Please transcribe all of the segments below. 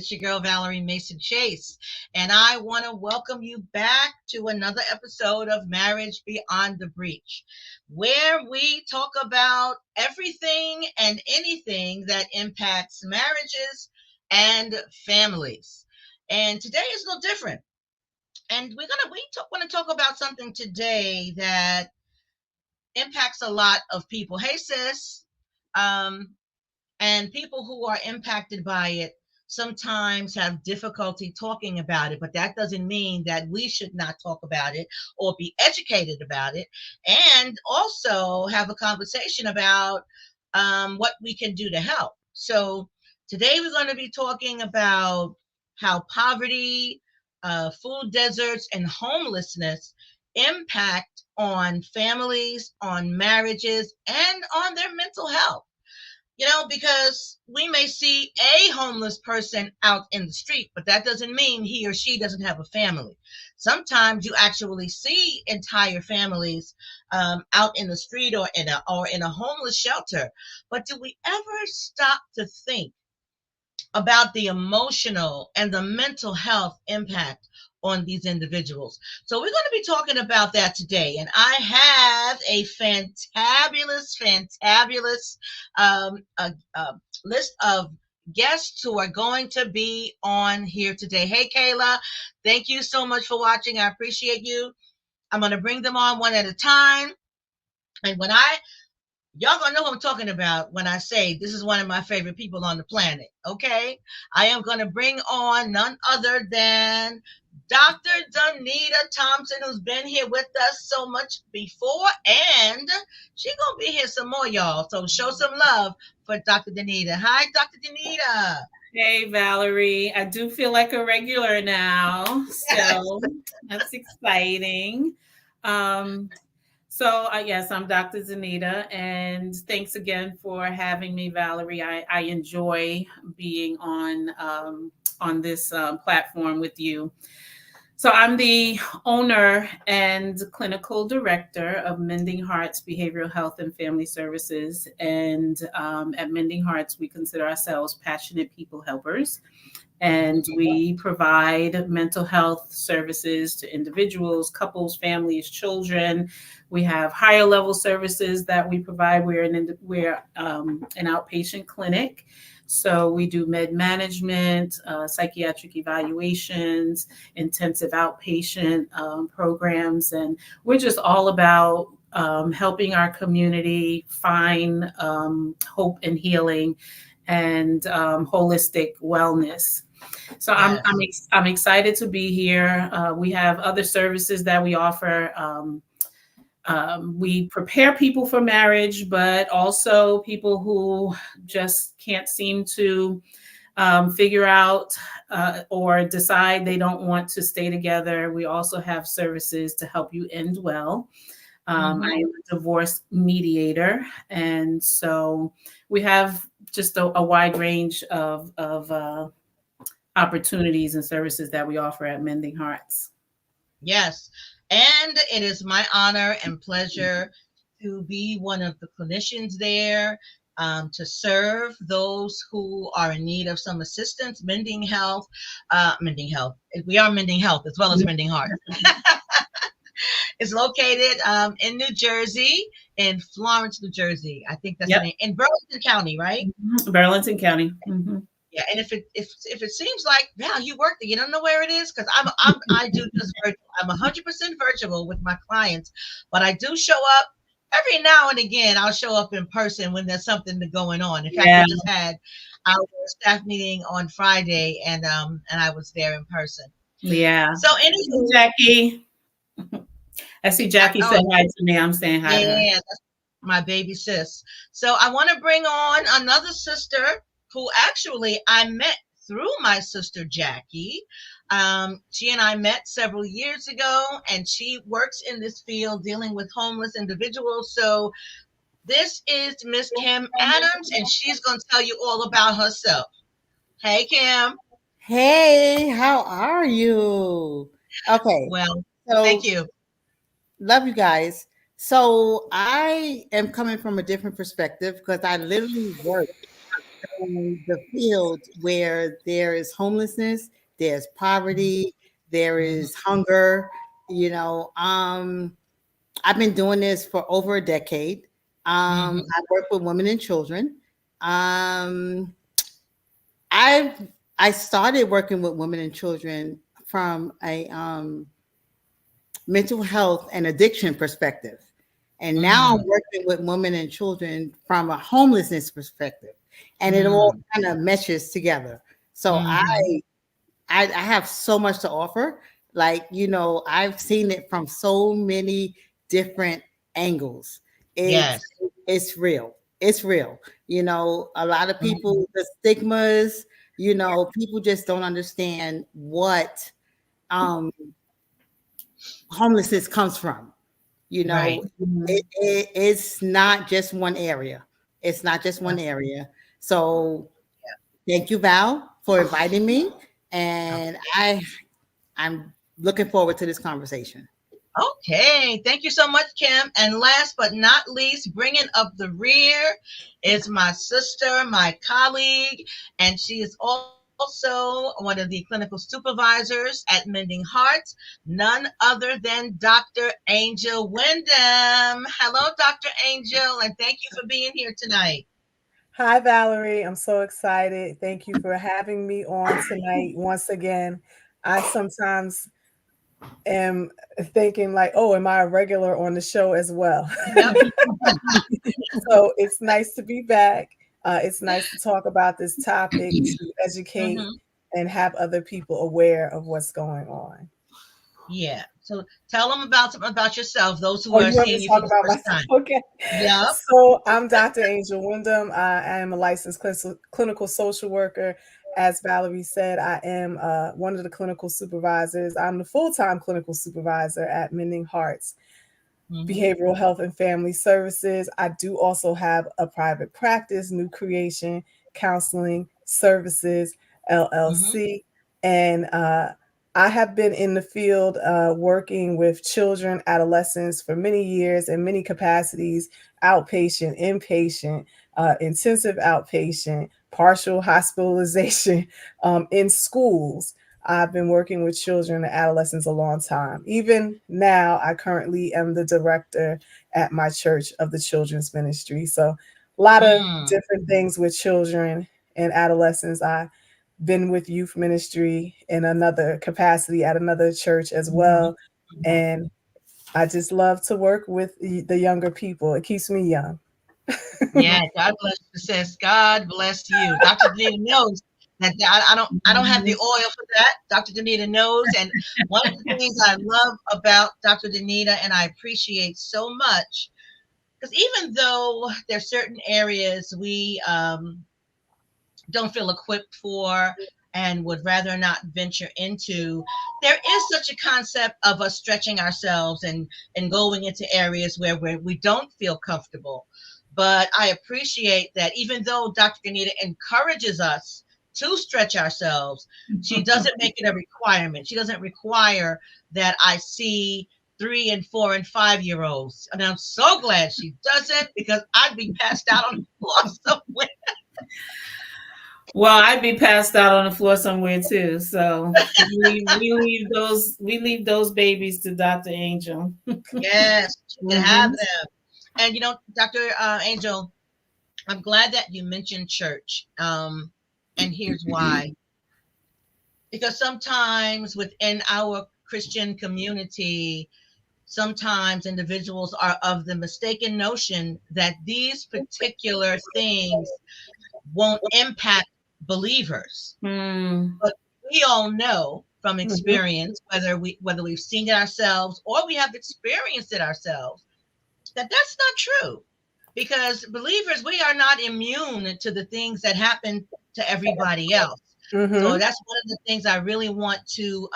It's your girl, Valerie Mason Chase, and I want to welcome you back to another episode of Marriage Beyond the Breach, where we talk about everything and anything that impacts marriages and families. And today is no different. And want to talk about something today that impacts a lot of people. Hey, sis. Um, and people who are impacted by it sometimes have difficulty talking about it, but that doesn't mean that we should not talk about it or be educated about it, and also have a conversation about what we can do to help. So today we're going to be talking about how poverty, food deserts, and homelessness impact on families, on marriages, and on their mental health. Because we may see a homeless person out in the street, but that doesn't mean he or she doesn't have a family. Sometimes you actually see entire families out in the street or in a homeless shelter. But do we ever stop to think about the emotional and the mental health impact on these individuals? So we're going to be talking about that today. And I have a fantabulous list of guests who are going to be on here today. Hey, Kayla, thank you so much for watching. I appreciate you. I'm going to bring them on one at a time. And y'all gonna know what I'm talking about when I say this is one of my favorite people on the planet, okay? I am gonna bring on none other than Dr. Danita Thompson, who's been here with us so much before, and she's gonna be here some more, y'all. So show some love for Dr. Danita. Hi, Dr. Danita. Hey, Valerie. I do feel like a regular now, so that's exciting. Um, yes, I'm Dr. Zanita, and thanks again for having me, Valerie. I enjoy being on this platform with you. So I'm the owner and clinical director of Mending Hearts Behavioral Health and Family Services. And at Mending Hearts, we consider ourselves passionate people helpers. And we provide mental health services to individuals, couples, families, children. We have higher level services that we provide. We're an outpatient clinic. So we do med management, psychiatric evaluations, intensive outpatient programs. And we're just all about helping our community find hope and healing and holistic wellness. So Yes. I'm excited to be here. We have other services that we offer. We prepare people for marriage, but also people who just can't seem to figure out or decide they don't want to stay together. We also have services to help you end well. I am a divorce mediator, and so we have just a wide range of opportunities and services that we offer at Mending Hearts. Yes. And it is my honor and pleasure to be one of the clinicians there, to serve those who are in need of some assistance. Mending Health. We are Mending Health as well as Mending Heart. It's located in New Jersey, in Florence, New Jersey. I think that's the name. In Burlington County, right? Burlington County. Mm-hmm. Yeah, and if it seems like now you work there, you don't know where it is, because I do just virtual. I'm 100% virtual with my clients, but I do show up every now and again. I'll show up in person when there's something going on. In fact, we just had our staff meeting on Friday, and I was there in person. Yeah. So anyway, Jackie, I see Jackie said hi to me. I'm saying hi to her. Yeah, that's my baby sis. So I want to bring on another sister who actually I met through my sister Jackie. She and I met several years ago, and she works in this field dealing with homeless individuals. So this is Miss Kim Adams, and she's going to tell you all about herself. Hey, Kim. Hey, how are you? Okay. Well, So thank you. love you guys. So I am coming from a different perspective because I literally work in the field where there is homelessness, there's poverty, there Mhm. is hunger. You know, I've been doing this for over a decade. Mhm. I work with women and children. Um, I I started working with women and children from a mental health and addiction perspective. And now I'm Mhm. working with women and children from a homelessness perspective. And it all Mhm. kind of meshes together. So Mhm. I have so much to offer. Like, you know, I've seen it from so many different angles. It's Yes. it's real. It's real. You know, a lot of Mhm. people, the stigmas, you know, people just don't understand what um homelessness comes from. You know, Right. it's not just one area. It's not just one area. So thank you, Val, for inviting me. And I'm looking forward to this conversation. Okay, thank you so much, Kim. And last but not least, bringing up the rear is my sister, my colleague, and she is also one of the clinical supervisors at Mending Hearts, none other than Dr. Angel Wyndham. Hello, Dr. Angel, and thank you for being here tonight. Hi, Valerie. I'm so excited. Thank you for having me on tonight once again. I sometimes am thinking, like, oh, am I a regular on the show as well? Yep. So it's nice to be back. It's nice to talk about this topic, to educate Mhm. and have other people aware of what's going on. Yeah. So tell them about something about yourself, those who Oh, are you want me seeing to you for talk the about first myself? time. Okay. Yep. So I'm Dr. Angel Wyndham. I am a licensed clinical social worker. As Valerie said, I am one of the clinical supervisors. I'm the full-time clinical supervisor at Mending Hearts Hmm. Behavioral Health and Family Services. I do also have a private practice, New Creation Counseling Services, Hmm. LLC. And I have been in the field working with children, adolescents for many years in many capacities: outpatient, inpatient, intensive outpatient, partial hospitalization in schools. I've been working with children and adolescents a long time. Even now, I currently am the director at my church of the children's ministry. So, a lot of Mm. different things with children and adolescents. I've been with youth ministry in another capacity at another church as Mhm. well. And I just love to work with the younger people. It keeps me young. Yeah, God bless you, sis. God bless you. Dr. Danita knows that I don't have the Mhm. oil for that. Dr. Danita knows. And one of the things I love about Dr. Danita and I appreciate so much, because even though there's certain areas we don't feel equipped for and would rather not venture into, there is such a concept of us stretching ourselves and going into areas where we don't feel comfortable. But I appreciate that even though Dr. Ganita encourages us to stretch ourselves, she doesn't make it a requirement. She doesn't require that I see 3 and 4 and 5 year olds. And I'm so glad she doesn't, because I'd be passed out on the floor somewhere. Well, I'd be passed out on the floor somewhere too. So we leave those babies to Dr. Angel. Yes, she can have Mhm. them. And Dr. Angel, I'm glad that you mentioned church. And here's why. Because sometimes within our Christian community, sometimes individuals are of the mistaken notion that these particular things won't impact believers. Hmm. But we all know from Mhm. experience, whether we've seen it ourselves or we have experienced it ourselves, that that's not true, because believers, we are not immune to the things that happen to everybody else. So Mhm. that's one of the things I really want to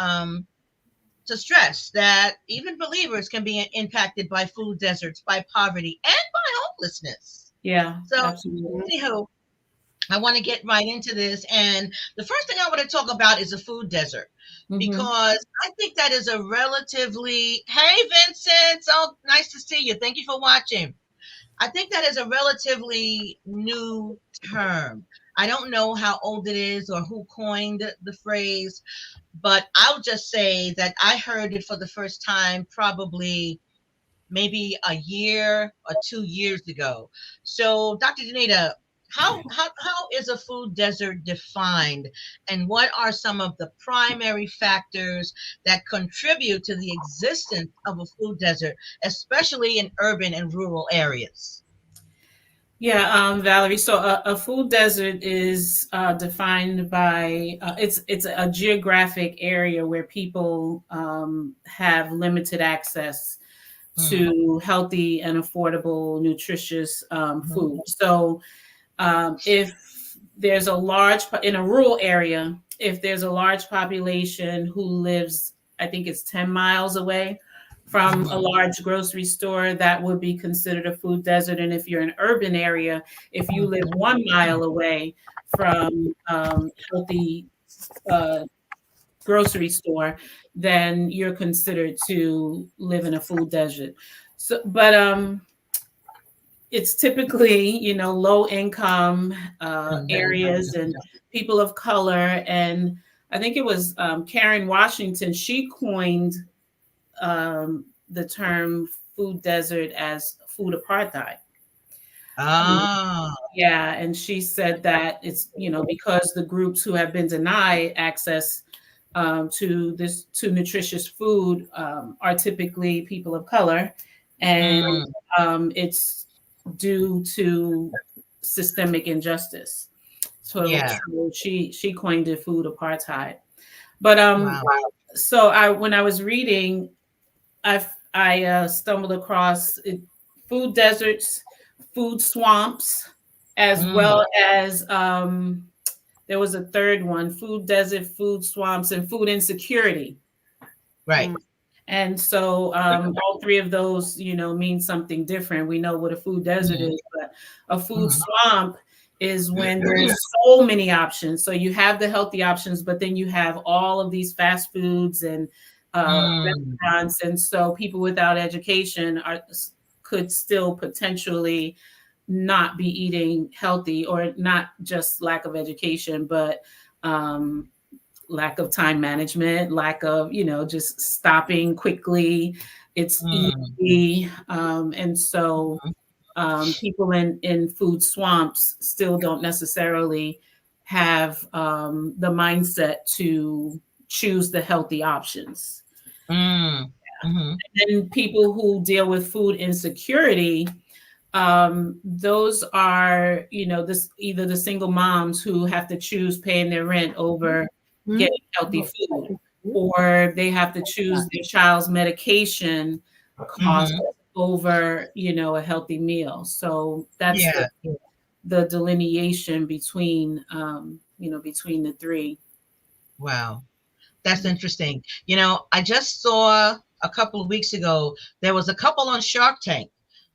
stress, that even believers can be impacted by food deserts, by poverty, and by homelessness. Yeah, So absolutely. anywho, I want to get right into this. And the first thing I want to talk about is a food desert, Hmm. because I think that is a relatively, hey, Vincent, so nice to see you. Thank you for watching. I think that is a relatively new term. I don't know how old it is or who coined the phrase, but I'll just say that I heard it for the first time probably maybe a year or 2 years ago. So, Dr. Danita, how is a food desert defined, and what are some of the primary factors that contribute to the existence of a food desert, especially in urban and rural areas? Yeah, Valerie. So a food desert is defined by it's a geographic area where people have limited access Mm, to healthy and affordable, nutritious mhm, food. So if there's a in a rural area, if there's a large population who lives, I think it's 10 miles away from a mhm, large grocery store, that would be considered a food desert. And if you're in an urban area, if you live mhm. 1 mile away from healthy uh, grocery store, then you're considered to live in a food desert. So, but it's typically, low income Mhm. areas and people of color. And I think it was Karen Washington. She coined the term food desert as food apartheid. Um, Ah, yeah, and she said that it's, because the groups who have been denied access to nutritious food are typically people of color, and mm, it's due to systemic injustice. yeah. So she coined it food apartheid. But Wow. so I when I was reading, I stumbled across food deserts, food swamps, as Mm, well as there was a third one: food desert, food swamps, and food insecurity. right. Mm, And so all three of those, mean something different. We know what a food desert Mhm, is, but a food mhm, swamp is when there's so many options. So you have the healthy options, but then you have all of these fast foods and mm, restaurants. And so people without education could still potentially not be eating healthy, or not just lack of education, but um, lack of time management, lack of, just stopping quickly. It's mm, easy. And so mhm, people in food swamps still don't necessarily have the mindset to choose the healthy options. mm, mhm, And people who deal with food insecurity, those are, this either the single moms who have to choose paying their rent over mm, getting healthy food, or they have to choose their child's medication cost mhm. over, a healthy meal. So that's Yeah. the delineation between, between the three. Wow. That's interesting. I just saw a couple of weeks ago, there was a couple on Shark Tank,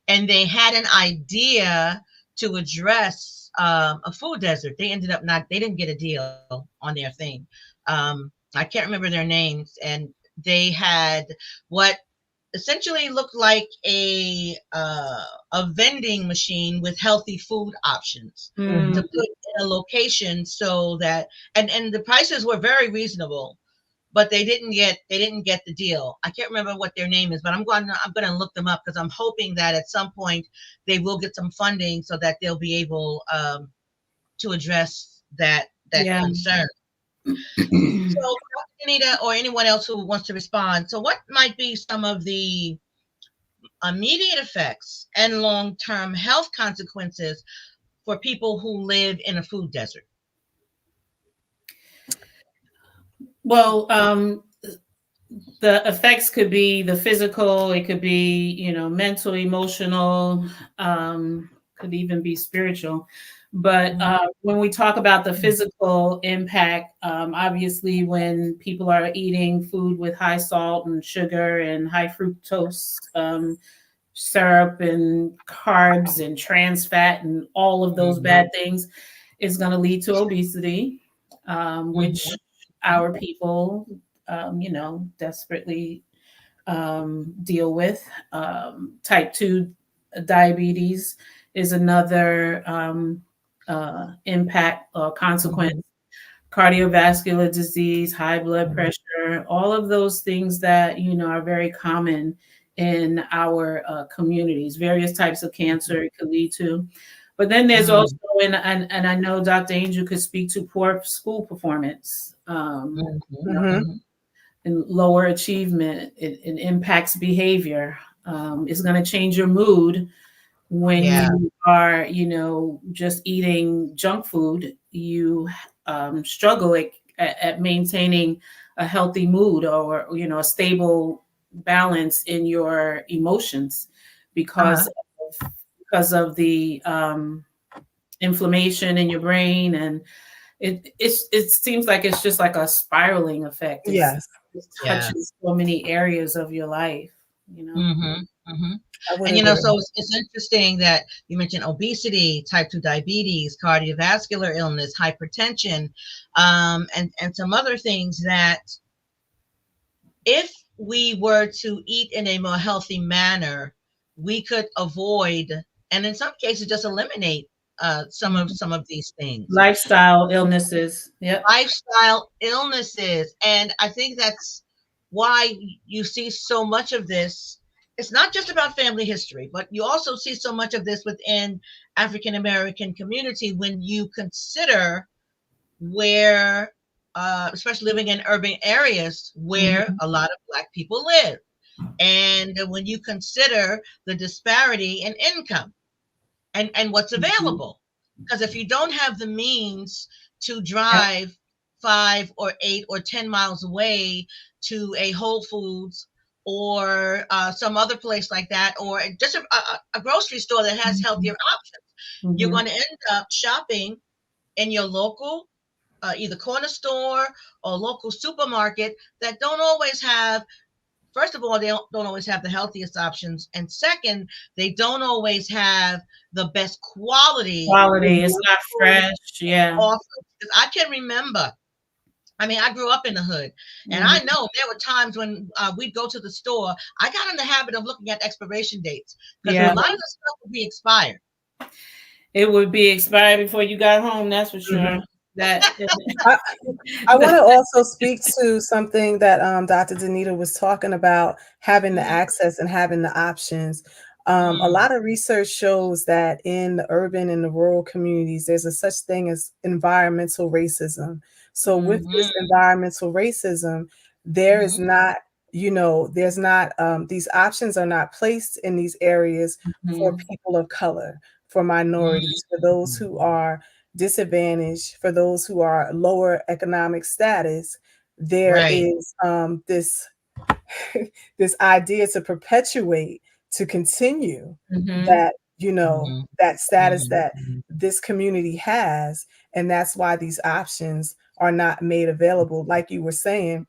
and they had an idea to address a food desert. They ended up not, they didn't get a deal on their thing. I can't remember their names, and they had what essentially looked like a vending machine with healthy food options to Mm, put in a location, so that and the prices were very reasonable, but they didn't get the deal. I can't remember what their name is, but I'm going to look them up, because I'm hoping that at some point they will get some funding so that they'll be able to address that yeah. concern. So, Anita, or anyone else who wants to respond, so what might be some of the immediate effects and long-term health consequences for people who live in a food desert? Well, the effects could be the physical, it could be, mental, emotional, could even be spiritual. But when we talk about the physical impact, obviously, when people are eating food with high salt and sugar and high fructose syrup and carbs and trans fat and all of those Mhm, bad things, is going to lead to obesity, which mhm, our people, desperately deal with. Type 2 diabetes is another impact or consequence. Mhm. Cardiovascular disease, high blood pressure, all of those things that are very common in our communities. Various types of cancer it could lead to. But then there's also, Mhm. and I know Dr. Angel could speak to poor school performance, Mhm. Mhm. Mhm. and lower achievement. It impacts behavior. It's going to change your mood when Yeah. you are, just eating junk food. You struggle at maintaining a healthy mood, or a stable balance in your emotions Uh-huh. because of the inflammation in your brain. And it seems like it's just like a spiraling effect. Yes, It Yeah. touches so many areas of your life, you know. Mhm. Mhm. I would And agree. so it's interesting that you mentioned obesity, type 2 diabetes, cardiovascular illness, hypertension, and some other things that if we were to eat in a more healthy manner, we could avoid, and in some cases, just eliminate some of these things. Lifestyle illnesses. Yep. Lifestyle illnesses. And I think that's why you see so much of this. It's not just about family history, but you also see so much of this within African American community when you consider where, especially living in urban areas where Mhm. a lot of Black people live. And when you consider the disparity in income and what's Mhm. available. Because if you don't have the means to Yep. drive 5 or 8 or 10 miles away to a Whole Foods or some other place like that, or just a grocery store that has healthier options, you're Mhm. going to end up shopping in your local, either corner store or local supermarket that don't always have. First of all, they don't always have the healthiest options. And second, they don't always have the best quality Quality. It's of not food fresh. Yeah. offers. 'Cause I can remember, I mean, I grew up in the hood, and I Mhm. know there were times when we'd go to the store. I got in the habit of looking at expiration dates because a Yeah. lot of the stuff would be expired. It would be expired before you got home. That's for sure. Mhm. That. I, I want to also speak to something that Dr. Danita was talking about, having the Mhm. access and having the options. A Mm, lot of research shows that in the urban and the rural communities, there's a such thing as environmental racism. So with mhm, this environmental racism, there is mhm. not, there's not, these options are not placed in these areas for Mhm. people of color, for minorities, for those who are disadvantaged, for those who are lower economic status. There Right. is this this idea to perpetuate, to continue Mhm. that, Mhm, that status mhm. that this community has. And that's why these options are not made available. Like you were saying,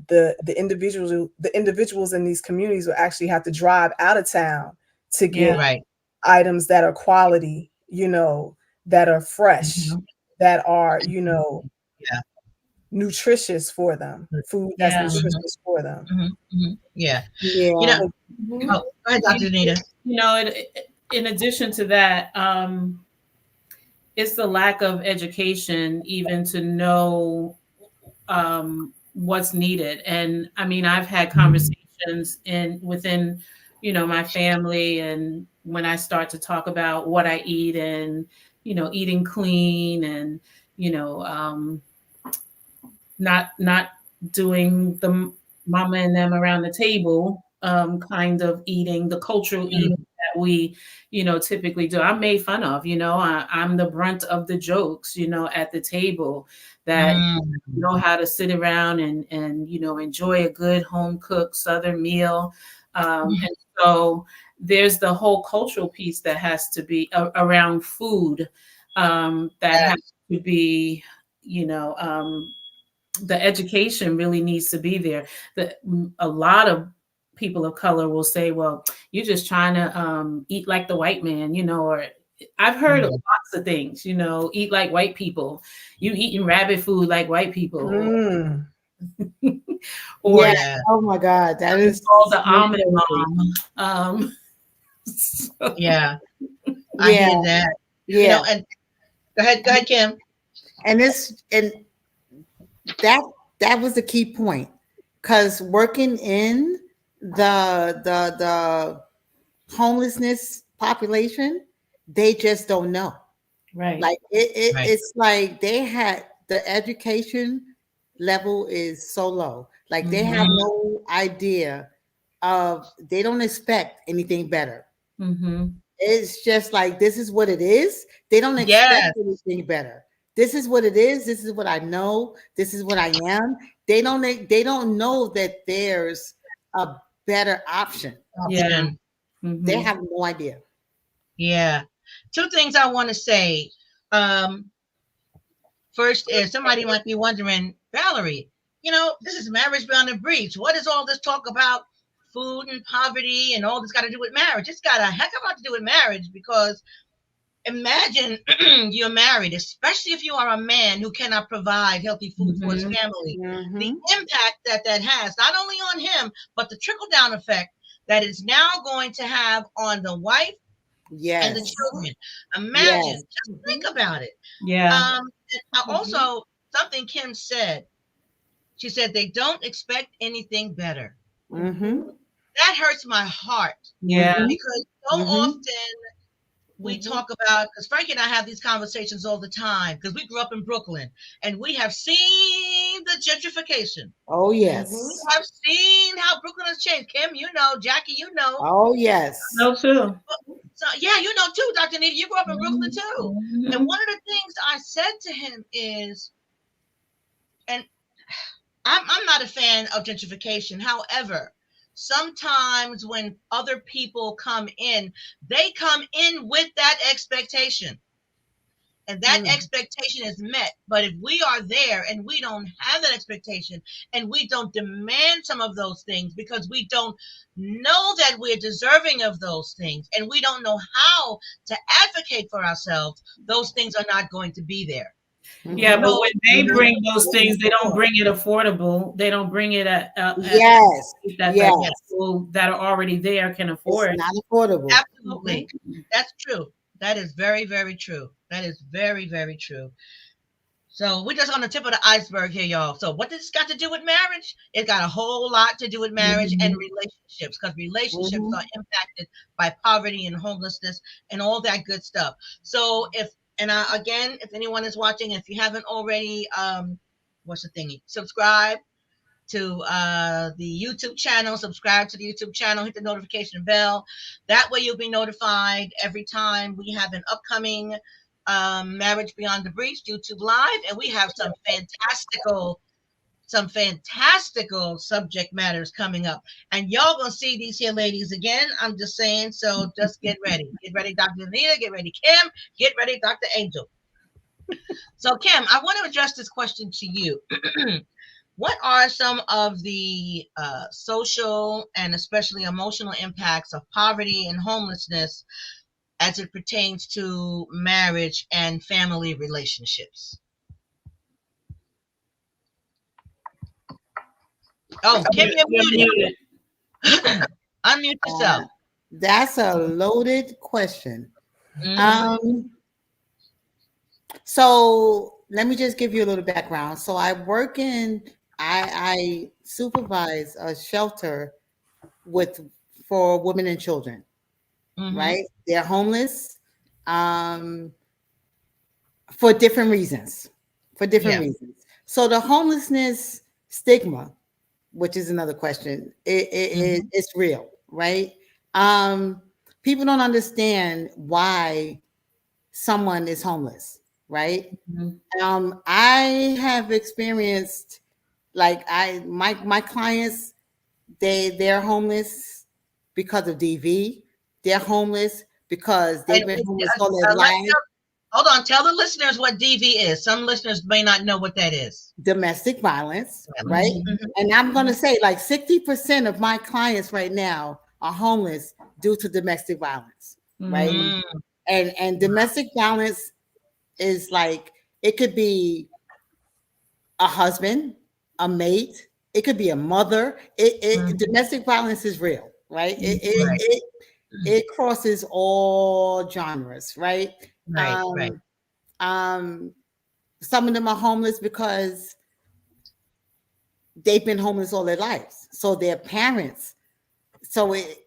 the individuals in these communities will actually have to drive out of town to Yeah. get Right. items that are quality, that are fresh, Mhm, that are, mhm. Yeah. nutritious for them, food that's Yeah. Mhm, nutritious for them. mhm, mhm. Yeah. You know, Yeah. So, Mhm. oh, go ahead, You, Dr. Anita. in addition to that, it's the lack of education even to know what's needed. And I mean, I've had conversations within, my family, and when I start to talk about what I eat and, eating clean and, you know, um, not doing the mama and them around the table kind of eating, the cultural Mm, eating that we, typically do. I'm made fun of, I'm the brunt of the jokes, at the table, that mm. know how to sit around and enjoy a good home cooked Southern meal. And so there's the whole cultural piece that has to be around food, that has Yes. to be, you know, the education really needs to be there. A lot of people of color will say, "Well, you're just trying to eat like the white man," or I've heard Mm. lots of things, eat like white people. You eating rabbit food like white people, mm, or Yeah. Yeah. Oh my God. That it's is called the so almond crazy. mom. So, Yeah. I Yeah. hear that. You Yeah. know, and Go ahead, Kim. And this and that that was the key point, because working in the homelessness population, they just don't know. Right. Like Right. it's like they had the education level is so low. Like they have Mm-hmm. no idea of, they don't expect anything better. Mm-hmm. It's just like, this is what it is. They don't expect Yes. anything better. This is what it is. This is what I know. This is what I am. They don't know that there's a better option. Yeah. Option. They Mm-hmm. have no idea. Yeah. Two things I want to say. Um, First is, somebody might be wondering, Valerie, this is Marriage Beyond the Breach. What is all this talk about food and poverty and all this got to do with marriage? It's got a heck of a lot to do with marriage, because imagine you're married, especially if you are a man who cannot provide healthy food for his Mm-hmm. family. The Mm-hmm. impact that has, not only on him, but the trickle down effect that is now going to have on the wife and the Yes. children. Yes. Imagine, just think about it. Yeah. And also, something Kim said, she said they don't expect anything better. Mm-hmm. That hurts my heart, Yeah. Mm-hmm. because so Mm-hmm. often we talk about, because Frankie and I have these conversations all the time, because we grew up in Brooklyn and we have seen the gentrification. Oh We yes. have seen how Brooklyn has changed. Kim, Jackie, Oh yes. No, too. So yeah, too, Dr. Nita, you grew up in Brooklyn too. And Mm-hmm. one of the things I said to him is, and I'm not a fan of gentrification. However, sometimes when other people come in, they come in with that expectation. And that expectation is met. But if we are there and we don't have that expectation, and we don't demand some of those things because we don't know that we're deserving of those things, and we don't know how to advocate for ourselves, those things are not going to be there. Yeah, Mm-hmm. but So when they bring those things, they don't bring it affordable. They don't bring it at Yes. that Yes. people that are already there can It's afford. not affordable. absolutely, that's true. That is very, very true. That is very, very true. So we're just on the tip of the iceberg here, y'all. So what does this got to do with marriage? It got a whole lot to do with marriage and Mm-hmm. relationships, because relationships Mm-hmm. are impacted by poverty and homelessness and all that good stuff. So again, if anyone is watching, if you haven't already, what's the thingy? Subscribe to the YouTube channel, subscribe to the YouTube channel, hit the notification bell. That way you'll be notified every time we have an upcoming Marriage Beyond the Breach YouTube Live. And we have some fantastical subject matters coming up. And y'all gonna see these here ladies again. I'm just saying, so just get ready. Get ready, Dr. Anita, get ready, Kim, get ready, Dr. Angel. So Kim, I want to address this question to you. What are some of the social and especially emotional impacts of poverty and homelessness as it pertains to marriage and family relationships? Oh, Kim, you're You're muted. muted. Unmute yourself. That's a loaded question. Mhm. So let me just give you a little background. So I supervise a shelter for women and children, Mhm. right? They're homeless for different reasons. Yeah. So the homelessness stigma, which is another question, it's real, right? People don't understand why someone is homeless, right? Mm-hmm. I have experienced, like, my clients, they're homeless because of DV. They're homeless because they've been homeless all their life. Hold on, tell the listeners what DV is. Some listeners may not know what that is. Domestic violence, right? Mm-hmm. And I'm going to say, like, 60% of my clients right now are homeless due to domestic violence, right? Mm-hmm. And domestic violence is like, it could be a husband, a mate, it could be a mother. Domestic violence is real, right? It crosses all genres, right? Right. Um, some of them are homeless because they've been homeless all their lives. So their parents, so it,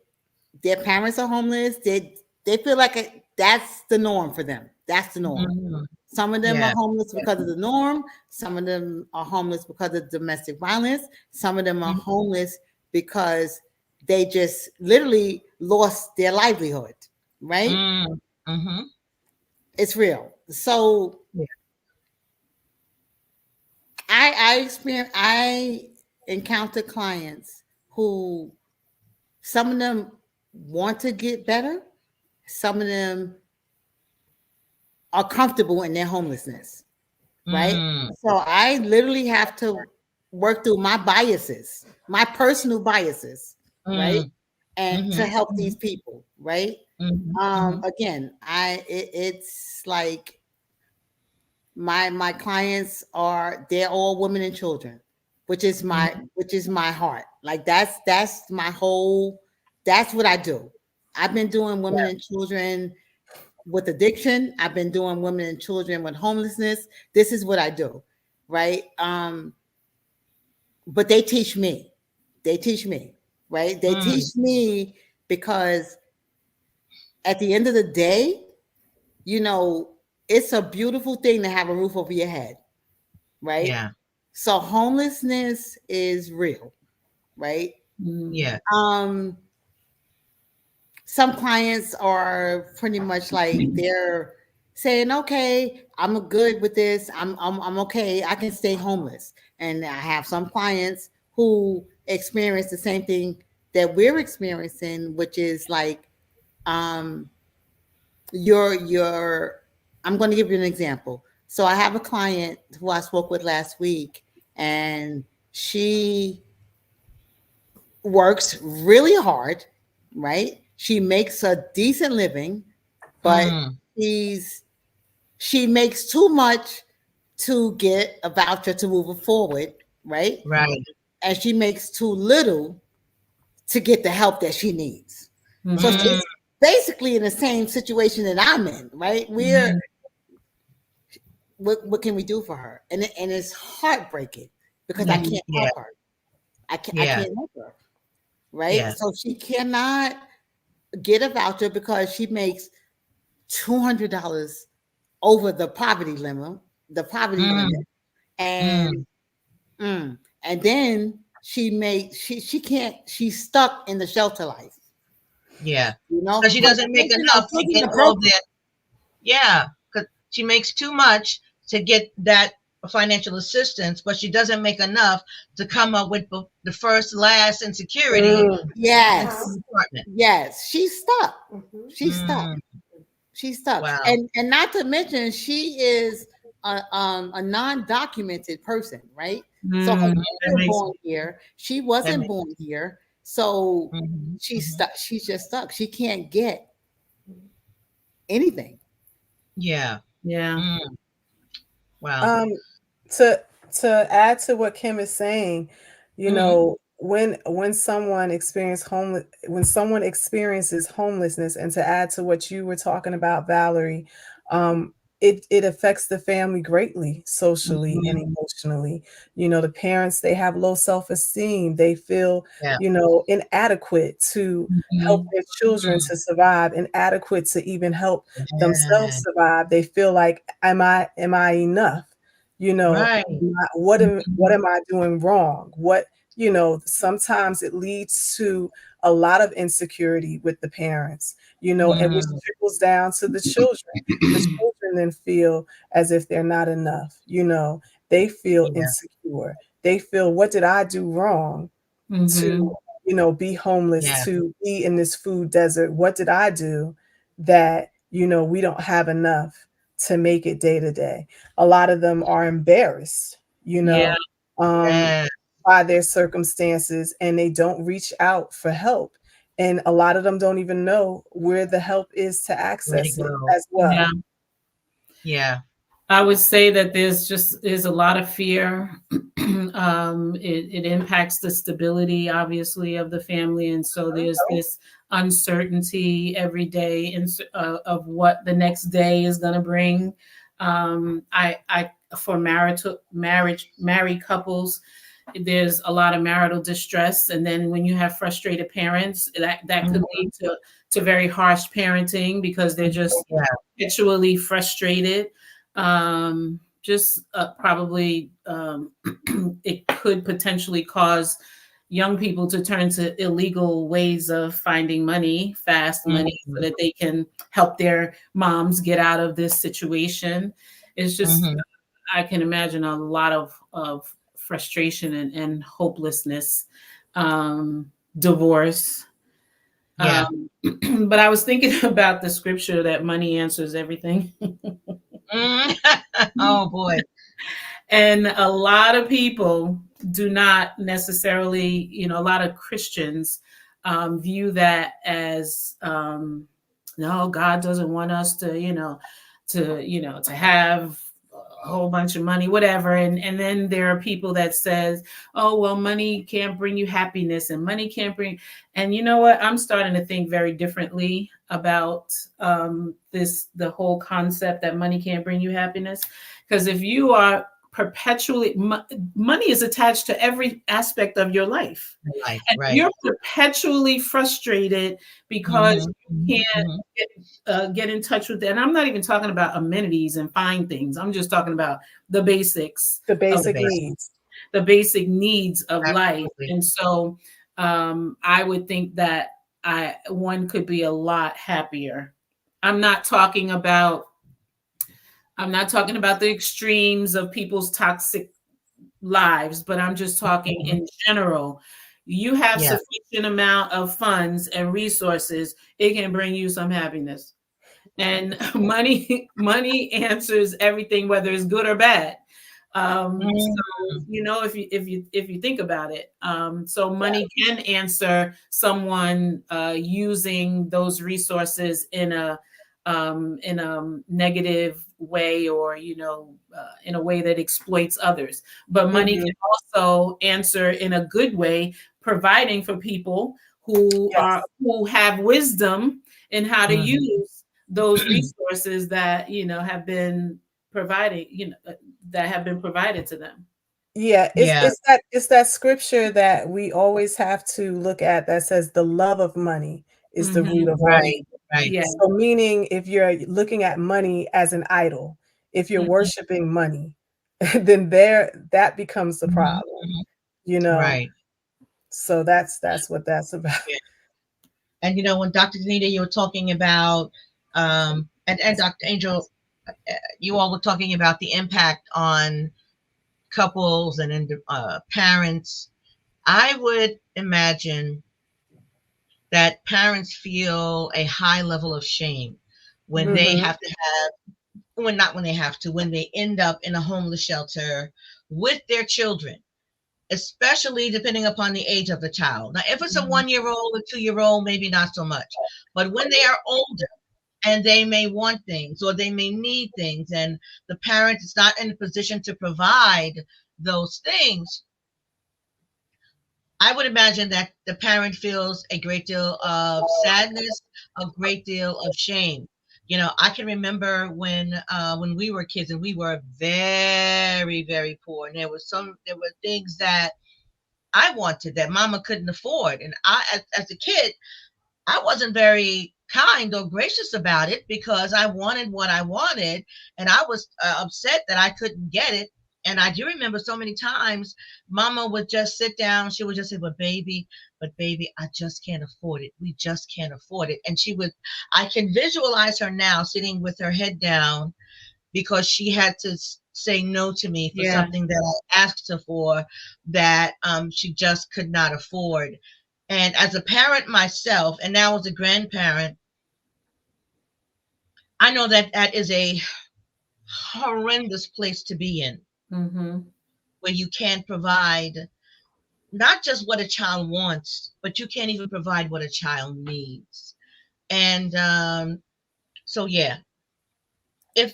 their parents are homeless. They feel like that's the norm for them. That's the norm. Mhm. Some of them are Yeah. homeless because of the norm. Some of them are homeless because of domestic violence. Some of them are Mhm. homeless because they just literally lost their livelihood. Right? Mm. Mhm. It's real. So Yeah. I encounter clients who some of them want to get better, some of them are comfortable in their homelessness, right? Mm. So I literally have to work through my biases, my personal biases, right? Mm. And to Mhm. help these people, right? Mhm. Mhm. Again, it's like my clients are they're all women and children, Mhm. which is my heart. Like that's my whole that's what I do. I've been doing women Yeah. and children with addiction. I've been doing women and children with homelessness. This is what I do, right? But they teach me. They teach me, right? They Mm. teach me because at the end of the day, you know, it's a beautiful thing to have a roof over your head, right? Yeah. So homelessness is real, right? Mm. Yeah. Um, some clients are pretty much like they're saying, "Okay, I'm good with this. I'm okay. I can stay homeless." And I have some clients who experience the same thing that we're experiencing, which is like, um, your. I'm going to give you an example. So I have a client who I spoke with last week, and she works really hard, right? She makes a decent living, but Mm. she's she makes too much to get a voucher to move her forward, right? Right. And she makes too little to get the help that she needs. So Mhm. Mm. she's basically in the same situation that I'm in, right? We're Mhm. what can we do for her? And it's heartbreaking because I Mhm. can't Yeah. help her. I Yeah. can't help her, right? Yeah. So she cannot get a voucher because she makes $200 over the poverty limit, Mm. and Mm. and then she can't she's stuck in the shelter life, Yeah. you know. Because she But doesn't make children are enough to children get are all broken. that. Yeah. Because she makes too much to get that financial assistance, but she doesn't make enough to come up with the first, last, and security Mm. in Yes, the apartment. yes, she's stuck. She's stuck. Mm. She's stuck, Wow. and not to mention she is a non-documented person, right? So her Mm. kids That are makes born here. She That wasn't makes, born here, so mhm. she's Mhm. stuck. She's just stuck. She can't get anything. Yeah. yeah. Mm. Wow. Um, to add to what Kim is saying, you Mhm. know, when someone experiences homelessness, and to add to what you were talking about, Valerie, it affects the family greatly, socially and Mhm. emotionally. You know, the parents, they have low self-esteem. They feel, Yeah. you know, inadequate to help Mhm. their children Mm. to survive, inadequate to even help themselves Yeah. survive. They feel like, am I enough? You know, Right. what Mhm. am I doing wrong? What, you know, sometimes it leads to a lot of insecurity with the parents, you know, and which Mm. trickles down to the children. The children then feel as if they're not enough, you know, they feel Yeah. insecure. They feel, what did I do wrong to, Mhm. you know, be homeless, Yeah. to be in this food desert? What did I do that, you know, we don't have enough to make it day to day? A lot of them are embarrassed, you Yeah. know, um, Yeah. by their circumstances, and they don't reach out for help. And a lot of them don't even know where the help is to Way to access it go. as Yeah. well. Yeah. I would say that there's a lot of fear. It impacts the stability, obviously, of the family, and so there's this uncertainty every day of what the next day is going to bring. I for married couples, there's a lot of marital distress, and then when you have frustrated parents, that could Mhm. lead to very harsh parenting because they're just Yeah. habitually frustrated. Just probably it could potentially cause young people to turn to illegal ways of finding money, fast money, so Mhm. that they can help their moms get out of this situation. It's just, Mhm. I can imagine a lot of frustration and hopelessness, divorce. Yeah. But I was thinking about the scripture that money answers everything. Mm. Oh boy. And a lot of people do not necessarily, a lot of Christians view that as no, God doesn't want us to, to have a whole bunch of money, whatever. And then there are people that says, oh, well, money can't bring you happiness and money can't bring. And you know what? I'm starting to think very differently about the whole concept that money can't bring you happiness. Because if you are perpetually money is attached to every aspect of your life, Life. and Right. you're perpetually frustrated because Mhm. you Mhm. can't Mhm. get in touch with it. And I'm not even talking about amenities and fine things. I'm just talking about the basics The of The basic base. needs. the basic needs of life. Absolutely. And so I would think that one could be a lot happier. I'm not talking about I'm not talking about the extremes of people's toxic lives, but I'm just talking Mhm. in general. You have Yeah. sufficient amount of funds and resources, it can bring you some happiness. And money answers everything, whether it's good or bad. Mhm. So if you think about it, so Yeah. money can answer someone using those resources in a negative way, or in a way that exploits others. But money Hmm. can also answer in a good way, providing for people Yes. who have wisdom in how to Mhm. use those resources that have been provided, that have been provided to them. Yeah, it's Yeah. it's that it's that scripture that we always have to look at that says the love of money is the root Hmm. of all Right. evil. Right. Yeah. So meaning if you're looking at money as an idol, if you're Mhm. worshiping money, then that becomes the Mhm. problem, Mhm. you know. Right. So that's what that's about. Yeah. And when Dr. Danita, you were talking about, and Dr. Angel, you all were talking about the impact on couples and parents. I would imagine that parents feel a high level of shame when they Hmm. have to have, when not when they have to, when they end up in a homeless shelter with their children, especially depending upon the age of the child. Now, if it's a Mhm. 1 year old or 2 year old, maybe not so much. But when they are older and they may want things or they may need things, and the parent is not in a position to provide those things, I would imagine that the parent feels a great deal of sadness, a great deal of shame. I can remember when we were kids and we were very, very poor, and there were things that I wanted that mama couldn't afford. And as a kid, I wasn't very kind or gracious about it because I wanted what I wanted, and I was upset that I couldn't get it. And I do remember so many times mama would just sit down. She would just say, but baby, I just can't afford it. We just can't afford it. And I can visualize her now sitting with her head down because she had to say no to me for Yeah. something that I asked her for that she just could not afford. And as a parent myself, and now as a grandparent, I know that that is a horrendous place to be in, Hmm. where you can't provide not just what a child wants, but you can't even provide what a child needs. And so, yeah, if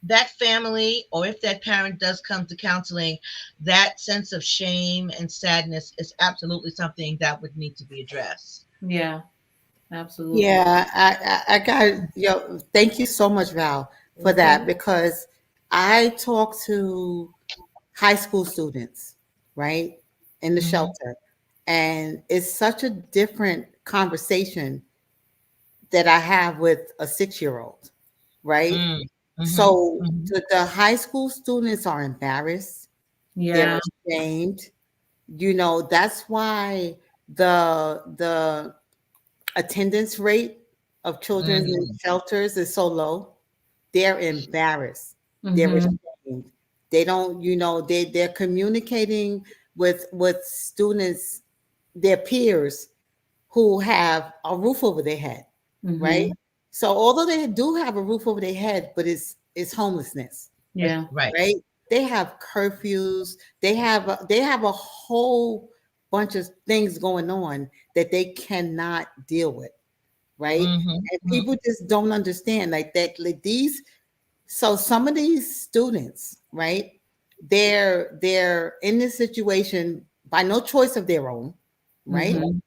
that family or if that parent does come to counseling, that sense of shame and sadness is absolutely something that would need to be addressed. Yeah. Absolutely. Yeah, I got thank you so much, Val. for that because I talk to high school students, right, in the Mm-hmm. shelter, and it's such a different conversation that I have with a 6 year old, right? Mm-hmm. So Mm-hmm. the high school students are embarrassed, they're Yeah. ashamed. That's why the attendance rate of children in Mm-hmm. shelters is so low. They're embarrassed. They're Mm-hmm. ashamed. They don't, they're communicating with students, their peers who have a roof over their head, right? Mm-hmm. So although they do have a roof over their head, but it's homelessness, Yeah. Right. right? They have curfews. They have a whole bunch of things going on that they cannot deal with, right? And Mm-hmm. people just don't understand like that. Like these, so some of these students, right? They're in this situation by no choice of their own, right? Mm-hmm.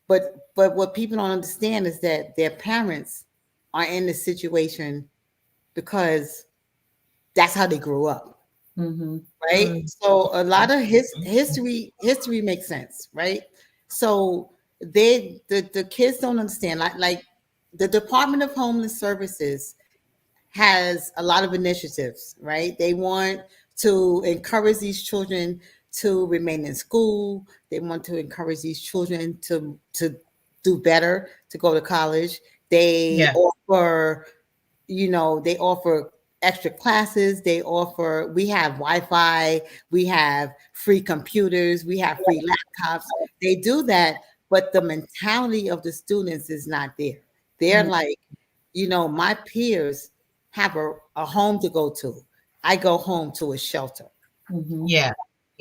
But what people don't understand is that their parents are in this situation because that's how they grew up, Mm-hmm. right? Mm-hmm. So a lot of history makes sense, right? So the kids don't understand. Like the Department of Homeless Services has a lot of initiatives, right? They want to encourage these children to remain in school. They want to encourage these children to do better, to go to college. They Yeah. offer they offer extra classes. We have Wi-Fi, we have free computers, we have free laptops. They do that, but the mentality of the students is not there. They're like, my peers have a home to go to. I go home to a shelter. Mm-hmm. Yeah.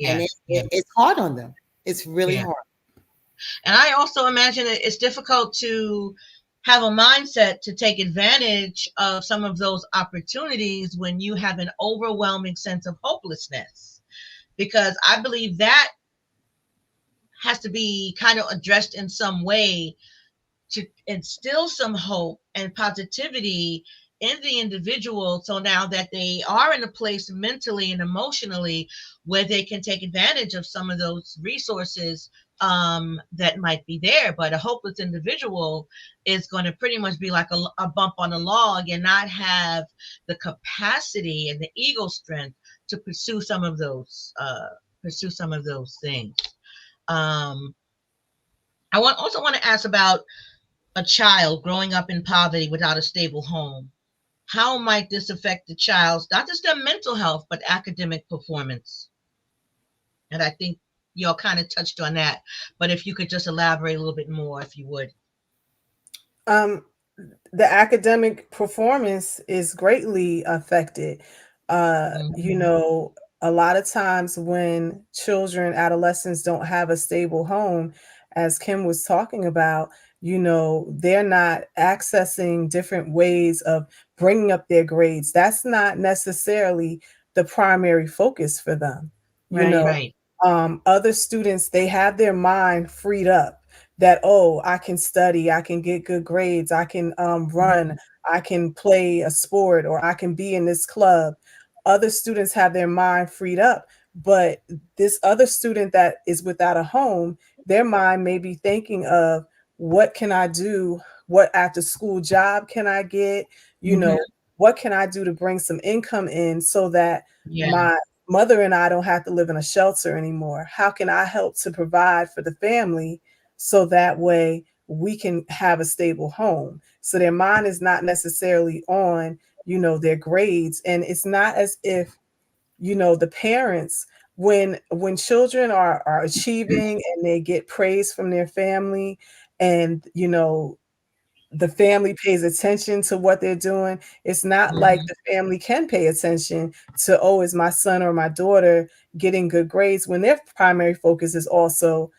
And Yeah. Yeah. it's hard on them. It's really Yeah. hard. And I also imagine it's difficult to have a mindset to take advantage of some of those opportunities when you have an overwhelming sense of hopelessness. Because I believe that has to be kind of addressed in some way to instill some hope and positivity in the individual, so now that they are in a place mentally and emotionally where they can take advantage of some of those resources that might be there. But a hopeless individual is going to pretty much be like a bump on a log and not have the capacity and the ego strength to pursue some of those things. um, also want to ask about a child growing up in poverty without a stable home. How might this affect the child's, not just their mental health, but academic performance? And I think y'all kind of touched on that, but if you could just elaborate a little bit more, if you would. Um, the academic performance is greatly affected. Mm-hmm. A lot of times when children, adolescents don't have a stable home, as Kim was talking about, they're not accessing different ways of bringing up their grades. That's not necessarily the primary focus for them. You Right. know, Right. other students, they have their mind freed up that, oh, I can study, I can get good grades, I can run, Mm-hmm. I can play a sport, or I can be in this club. Other students have their mind freed up, but this other student that is without a home, their mind may be thinking of, what can I do? What after school job can I get? You Mm-hmm. know, what can I do to bring some income in so that Yeah. my mother and I don't have to live in a shelter anymore? How can I help to provide for the family so that way we can have a stable home? So their mind is not necessarily on, their grades. And it's not as if, the parents, when children are achieving and they get praise from their family, and the family pays attention to what they're doing, it's not like Mm-hmm. the family can pay attention to, oh, is my son or my daughter getting good grades, when their primary focus is also,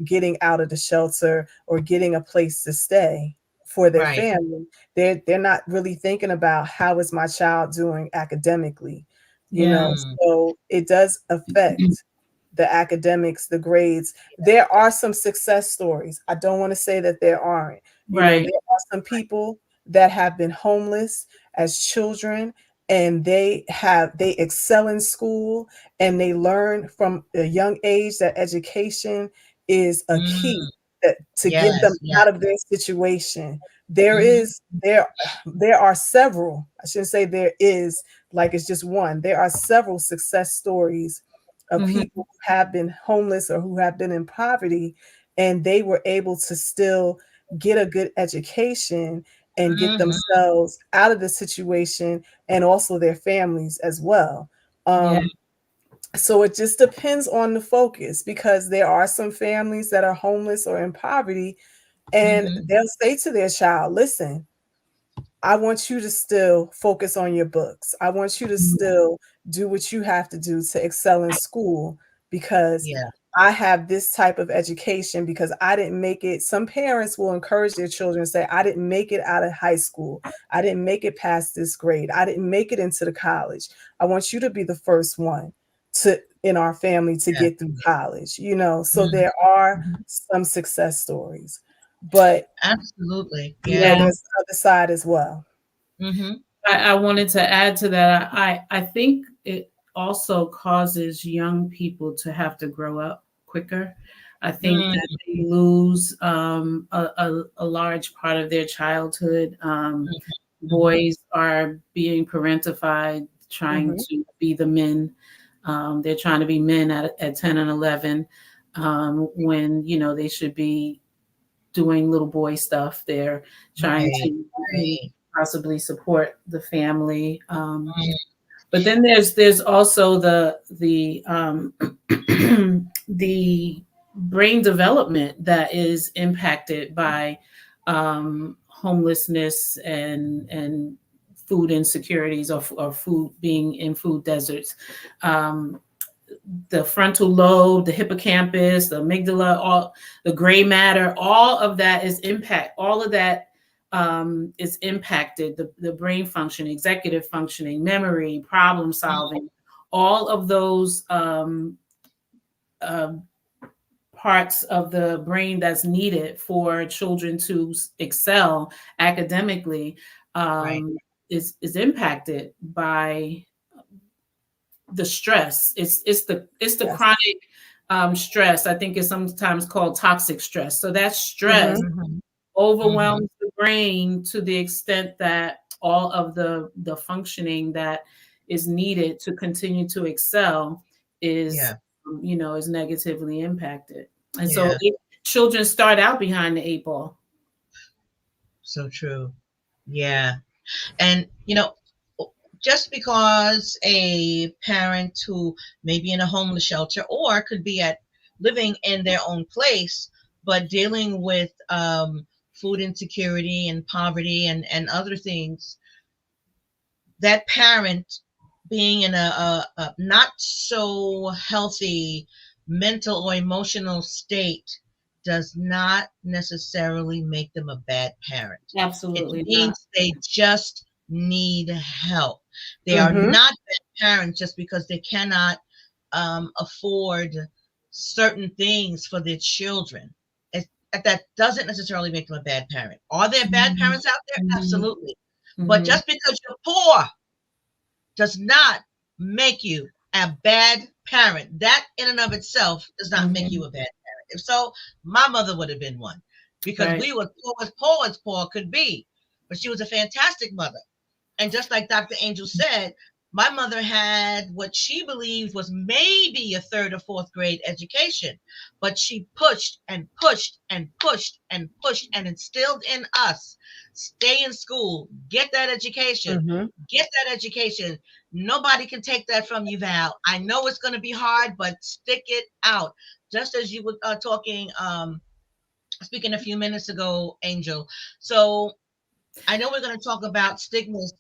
getting out of the shelter or getting a place to stay for their Right. family. They're not really thinking about, how is my child doing academically, Yeah. Mm. so it does affect the academics, the grades. There are some success stories. I don't want to say that there aren't. There Right. are some people that have been homeless as children, and they excel in school, and they learn from a young age that education is a key Mm, to get them yes, yes. out of their situation. There Mm-hmm, is there are several, I shouldn't say there is like it's just one. There are several success stories of Mhm. people who have been homeless or who have been in poverty, and they were able to still get a good education and get mm-hmm. themselves out of the situation, and also their families as well. Yeah. So it just depends on the focus, because there are some families that are homeless or in poverty, and Mm-hmm. they'll say to their child, listen, I want you to still focus on your books. I want you to still do what you have to do to excel in school, because Yeah, I have this type of education, because I didn't make it. Some parents will encourage their children, say, I didn't make it out of high school. I didn't make it past this grade. I didn't make it into the college. I want you to be the first one in our family to yeah. get through college, you know. So Mm, there are some success stories, but absolutely. you know, Yeah. Yeah. there's the other side as well. Mm-hmm. I wanted to add to that. I think it also causes young people to have to grow up quicker. I think Mm, that they lose a large part of their childhood. mm-hmm. Boys are being parentified, trying Mhm, to be the men. They're trying to be men at 10 and 11, when, they should be doing little boy stuff. They're trying Right, to right. possibly support the family. Mm, But then there's also the the brain development that is impacted by homelessness and food insecurities, or food being in food deserts. Um, the frontal lobe, the hippocampus, the amygdala, all the gray matter, all of that all of that is impacted. The brain function, executive functioning, memory, problem solving, all of those uh, parts of the brain that's needed for children to excel academically, right. um, is impacted by the stress. It's the yes. chronic stress. I think it's sometimes called toxic stress. So that stress Mhm, Mm-hmm. Mm-hmm. overwhelms the brain to the extent that all of the functioning that is needed to continue to excel is Yeah, is negatively impacted. And so yeah. children start out behind the eight ball. So true. Yeah. And, just because a parent who may be in a homeless shelter or could be at living in their own place, but dealing with food insecurity and poverty and other things, that parent being in a not so healthy mental or emotional state does not necessarily make them a bad parent. It Absolutely not. means they just need help. They are mhm, not bad parents just because they cannot afford certain things for their children. It, that doesn't necessarily make them a bad parent. Are there bad Mhm. parents out there? Mhm. Absolutely. But Mhm. just because you're poor does not make you a bad parent. That in and of itself does not make you Mhm. a bad parent. If so, my mother would have been one because Right. we were poor as poor could be. But she was a fantastic mother. And just like Dr. Angel said, my mother had what she believed was maybe a third or fourth grade education, but she pushed and pushed and pushed and pushed and instilled in us stay in school, get that education, mhm. get that education. Nobody can take that from you, Val. I know it's going to be hard, but stick it out. Just as you were talking, speaking a few minutes ago, Angel. So I know we're going to talk about stigmas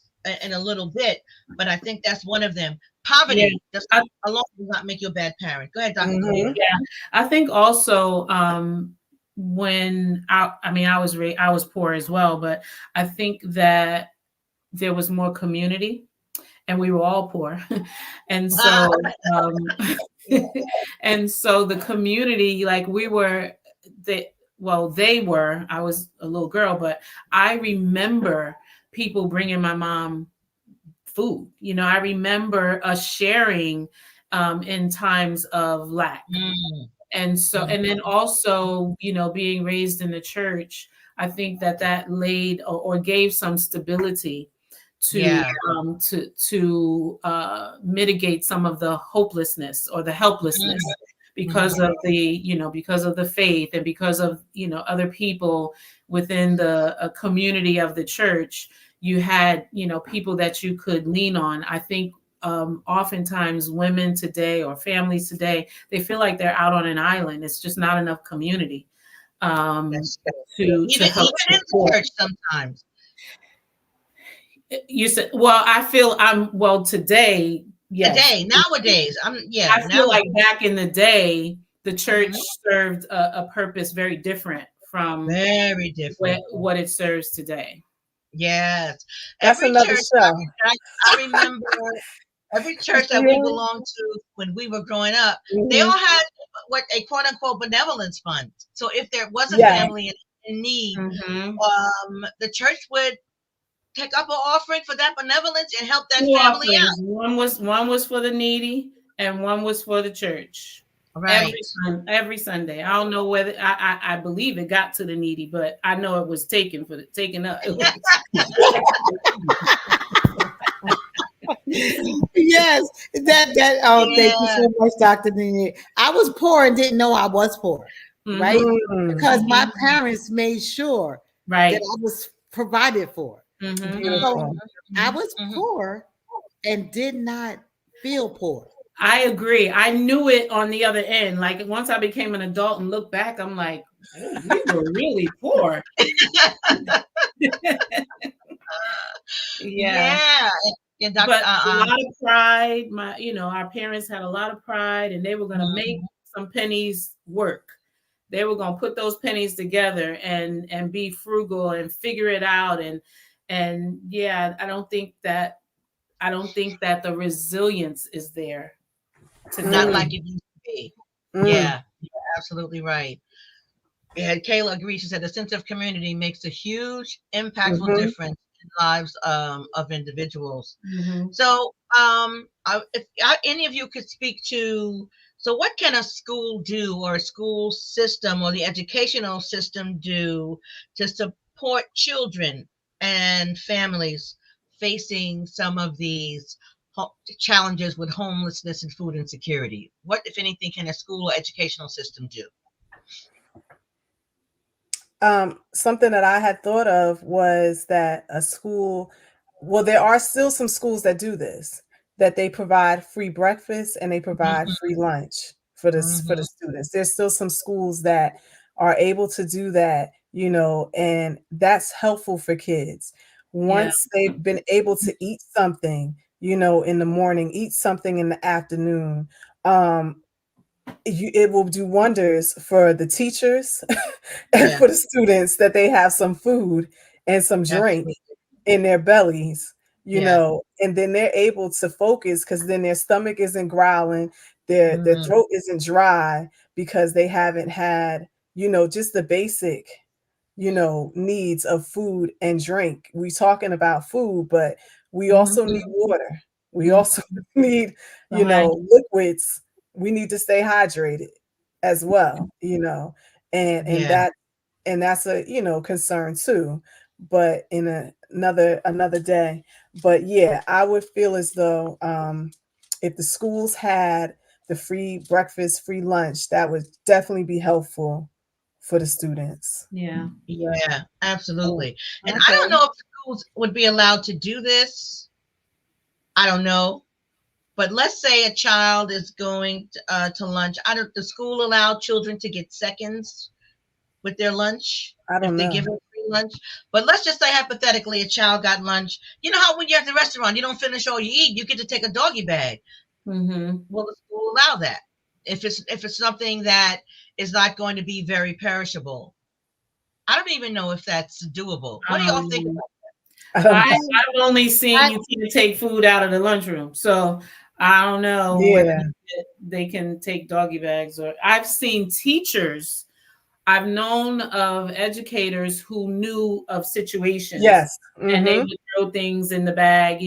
in a little bit, but I think that's one of them. Yeah. Poverty does I, alone does not make you a bad parent. Go ahead, Dr. Danita. Mhm. yeah. I think also when I was poor as well, but I think that there was more community and we were all poor. And so um and so the community, like we were the well, they were, I was a little girl, but I remember people bringing my mom food. You know, I remember us sharing in times of lack. Mm, And so, and then also, you know, being raised in the church, I think that that laid or gave some stability to yeah. mitigate some of the hopelessness or the helplessness because Mhm. of the, you know, because of the faith and because of, you know, other people within the community of the church. You had, you know, people that you could lean on. I think oftentimes women today or families today, they feel like they're out on an island. It's just not enough community um, That's true. to Even help in the support. church sometimes. You said, well, I feel well today. Yes, Today, nowadays, I feel nowadays. like back in the day, the church Mhm. served a purpose very different from Very different. what it serves today. Yes. That's Every another church show. I remember every church that we Yeah. belonged to when we were growing up, they all Mhm. had what a quote unquote benevolence fund. So if there was a Yes. family in need, Mm-hmm. the church would take up an offering for that benevolence and help that Two family offerings. out. One was for the needy, and one was for the church. Right. Every Sunday. I don't know whether I believe it got to the needy, but I know it was taken up. Yes, that oh, thank you Yeah. so much, Dr. Nene. I was poor and didn't know I was poor, right? Mm-hmm. Mm. Because my Mm-hmm. parents made sure that Right. I was provided for. Mm-hmm. So Beautiful. I Mhm, was mhm. poor and did not feel poor. I agree. I knew it on the other end. Like once I became an adult and look back, I'm like, oh, we were really poor. Yeah. Yeah. And Dr. But a lot of pride. You know, our parents had a lot of pride and they were gonna make mhm, some pennies work. They were gonna put those pennies together and be frugal and figure it out. And yeah, I don't think that the resilience is there not today. like Mm. it used to be. Mm. Yeah, you're absolutely right. Yeah, Kayla agrees. She said the sense of community makes a huge, impactful Mhm. difference in lives of individuals. Mhm. So, if any of you could speak to, so what can a school do, or a school system, or the educational system do to support children and families facing some of these challenges with homelessness and food insecurity? What, if anything, can a school or educational system do? Something that I had thought of was that a school, well, there are still some schools that do this, that they provide free breakfast and they provide Mhm, free lunch for the mhm, students. There's still some schools that are able to do that, and that's helpful for kids. Yeah. Once they've been able to eat something, in the morning, eat something in the afternoon, um, it will do wonders for the teachers and yeah, for the students that they have some food and some drink absolutely. in their bellies, Yeah. and then they're able to focus because then their stomach isn't growling, their Mhm, throat isn't dry because they haven't had, just the basic, needs of food and drink. We talking about food, but we also Mhm. need water. We Mhm. also need, Behind. liquids. We need to stay hydrated as well, and yeah. that's a, concern too, but in another day. But yeah, I would feel as though if the schools had the free breakfast, free lunch, that would definitely be helpful for the students. Yeah. Yeah, Oh, absolutely. And I don't okay. know if schools would be allowed to do this. I don't know. But let's say a child is going to lunch. I don't. The school allow children to get seconds with their lunch I if don't they give know. them free lunch. But let's just say hypothetically, a child got lunch. You know how when you're at the restaurant, you don't finish all you eat, you get to take a doggy bag. Mhm. Will the school allow that? If it's something that is not going to be very perishable. I don't even know if that's doable. What do y'all think Um, about I don't know. I've only seen I, you can't take food out of the lunchroom, so I don't know whether Yeah. they can take doggy bags or I've seen teachers. I've known of educators who knew of situations Yes. and they Mm-hmm. would throw things in the bag,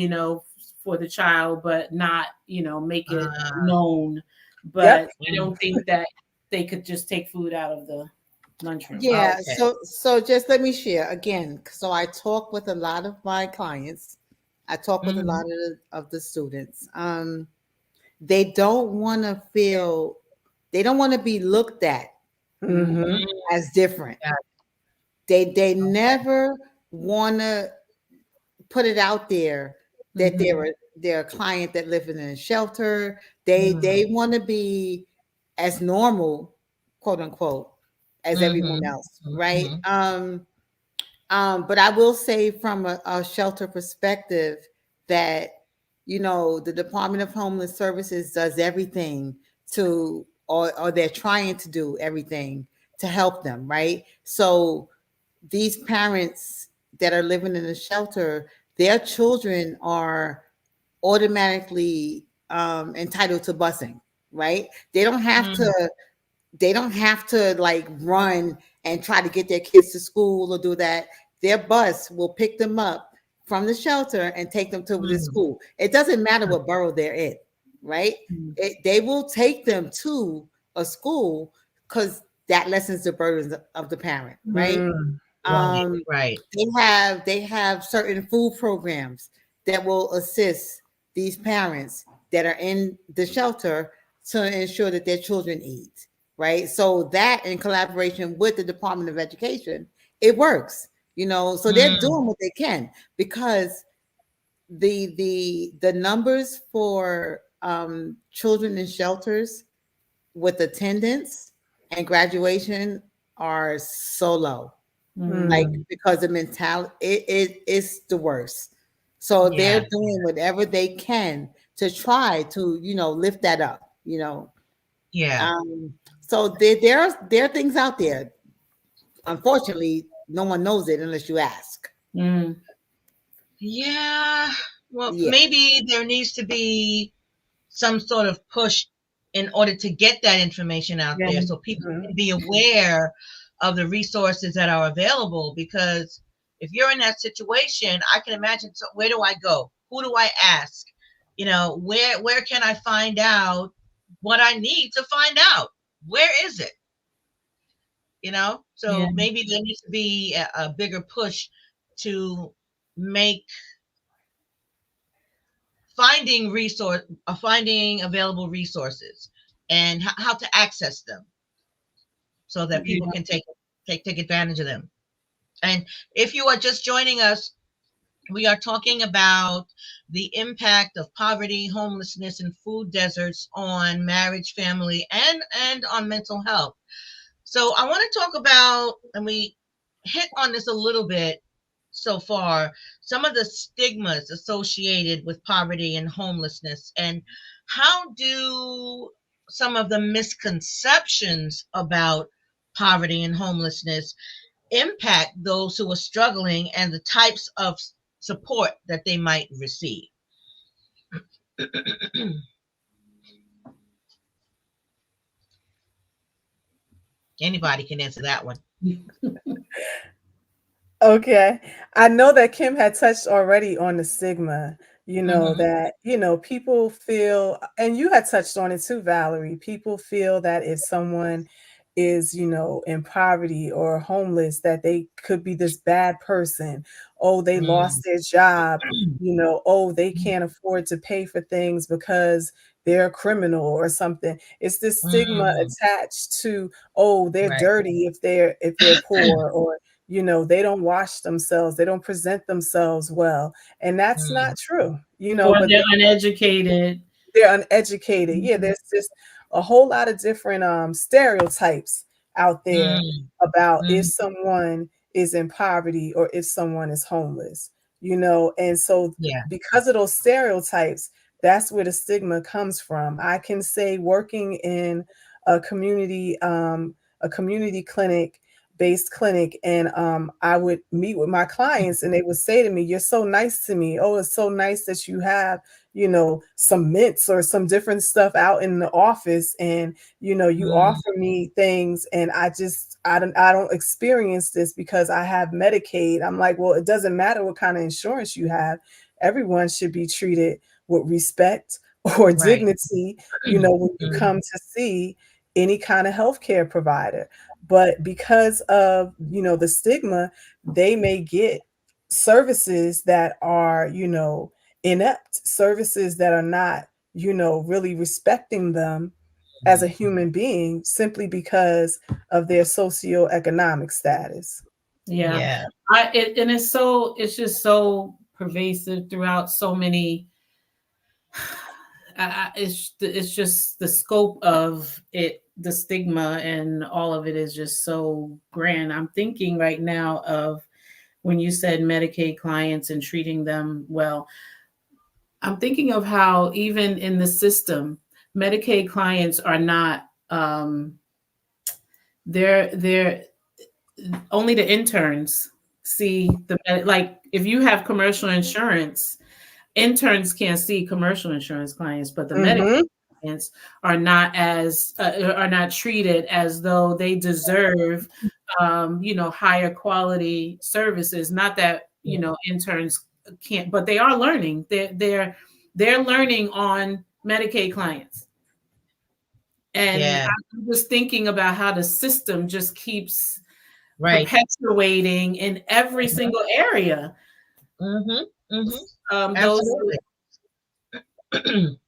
for the child, but not, make it Uh, known. Yep. But I don't think that they could just take food out of the lunchroom. Yeah, okay. so just let me share again. So I talk with a lot of my clients. I talk with a lot Mhm. of the students. They don't want to feel, they don't want to be looked at Mm-hmm. as different. Yeah. They Okay. never want to put it out there that Mhm. they're a client that living in a shelter. They Mm. want to be as normal, quote unquote, as everyone Mhm. else, right? Mhm. But I will say from a shelter perspective that, the Department of Homeless Services does everything to, or they're trying to do everything to help them, right? So these parents that are living in a shelter, their children are automatically entitled to busing, right? Mm. They don't have to like run and try to get their kids to school or do that. Their bus will pick them up from the shelter and take them to the Mm. school. It doesn't matter what borough they're in, right? Mhm. They will take them to a school because that lessens the burdens of the parent, right? Mm. Right. Um, Right. they have certain food programs that will assist these parents that are in the shelter to ensure that their children eat, right? So that in collaboration with the Department of Education, it works, so they're Mm. doing what they can because the numbers for children in shelters with attendance and graduation are so low, like Mm. Mhm. because the mentality it's the worst. So they're Yeah. doing whatever they can to try to lift that up. Yeah. So there are things out there. Unfortunately, no one knows it unless you ask. Mhm. Yeah. Well, Yeah, maybe there needs to be some sort of push in order to get that information out Yeah. there so people Mm-hmm. can be aware of the resources that are available. Because if you're in that situation, I can imagine, so where do I go? Who do I ask? Where can I find out what I need to find out? Where is it? Yeah. So maybe there needs to be a bigger push to make finding available resources and how to access them so that people Yeah. can take advantage of them. And if you are just joining us, we are talking about the impact of poverty, homelessness, and food deserts on marriage, family, and on mental health. So I want to talk about, and we hit on this a little bit so far, some of the stigmas associated with poverty and homelessness, and how do some of the misconceptions about poverty and homelessness impact those who are struggling and the types of support that they might receive. Anybody can answer that one. Okay. I know that Kim had touched already on the stigma, Mm-hmm. that, people feel, and you had touched on it too, Valerie. People feel that if someone is, in poverty or homeless, that they could be this bad person. Oh, they lost their job. Oh, they can't afford to pay for things because they're a criminal or something. It's this stigma Mm-hmm. attached to, oh, they're Right. dirty if they're poor, or they don't wash themselves, they don't present themselves well, and that's Mm, not true, Or but they're uneducated. they're uneducated. Yeah, Mhm. there's just a whole lot of different stereotypes out there mm, about if mm, someone is in poverty or if someone is homeless, and so yeah. because of those stereotypes, that's where the stigma comes from. I can say working in a community clinic based clinic, and I would meet with my clients and they would say to me, "You're so nice to me. Oh, it's so nice that you have some mints or some different stuff out in the office, and you Mm, offer me things, and I don't experience this because I have Medicaid. I'm like, well, it doesn't matter what kind of insurance you have. Everyone should be treated with respect or right. dignity, when you Mm, come to see any kind of healthcare provider. But because of, the stigma, they may get services that are, inept, services that are not, really respecting them as a human being simply because of their socioeconomic status. Yeah. yeah, And it's just so pervasive throughout so many. It's just the scope of it, the stigma, and all of it is just so grand. I'm thinking right now of when you said Medicaid clients and treating them well. I'm thinking of how even in the system, Medicaid clients are not. They're only the interns see like if you have commercial insurance, interns can't see commercial insurance clients, but the Medicaid Mhm. clients are not treated as though they deserve higher quality services. Not that interns can't, but they are learning. They're learning on Medicaid clients. And yeah, I'm just thinking about how the system just keeps right. perpetuating in every single area. Mm-hmm. Mm-hmm. Those Absolutely.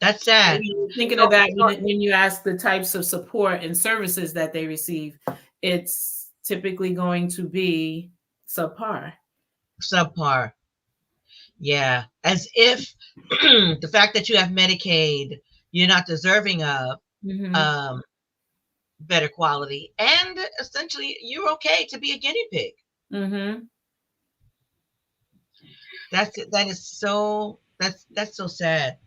That's sad. thinking of So, that so when you ask the types of support and services that they receive, it's typically going to be subpar. subpar. Yeah. As if the fact that you have Medicaid, you're not deserving of Mm-hmm. um, better quality. And essentially, you're okay to be a guinea pig. Mm-hmm. That is so that's so sad.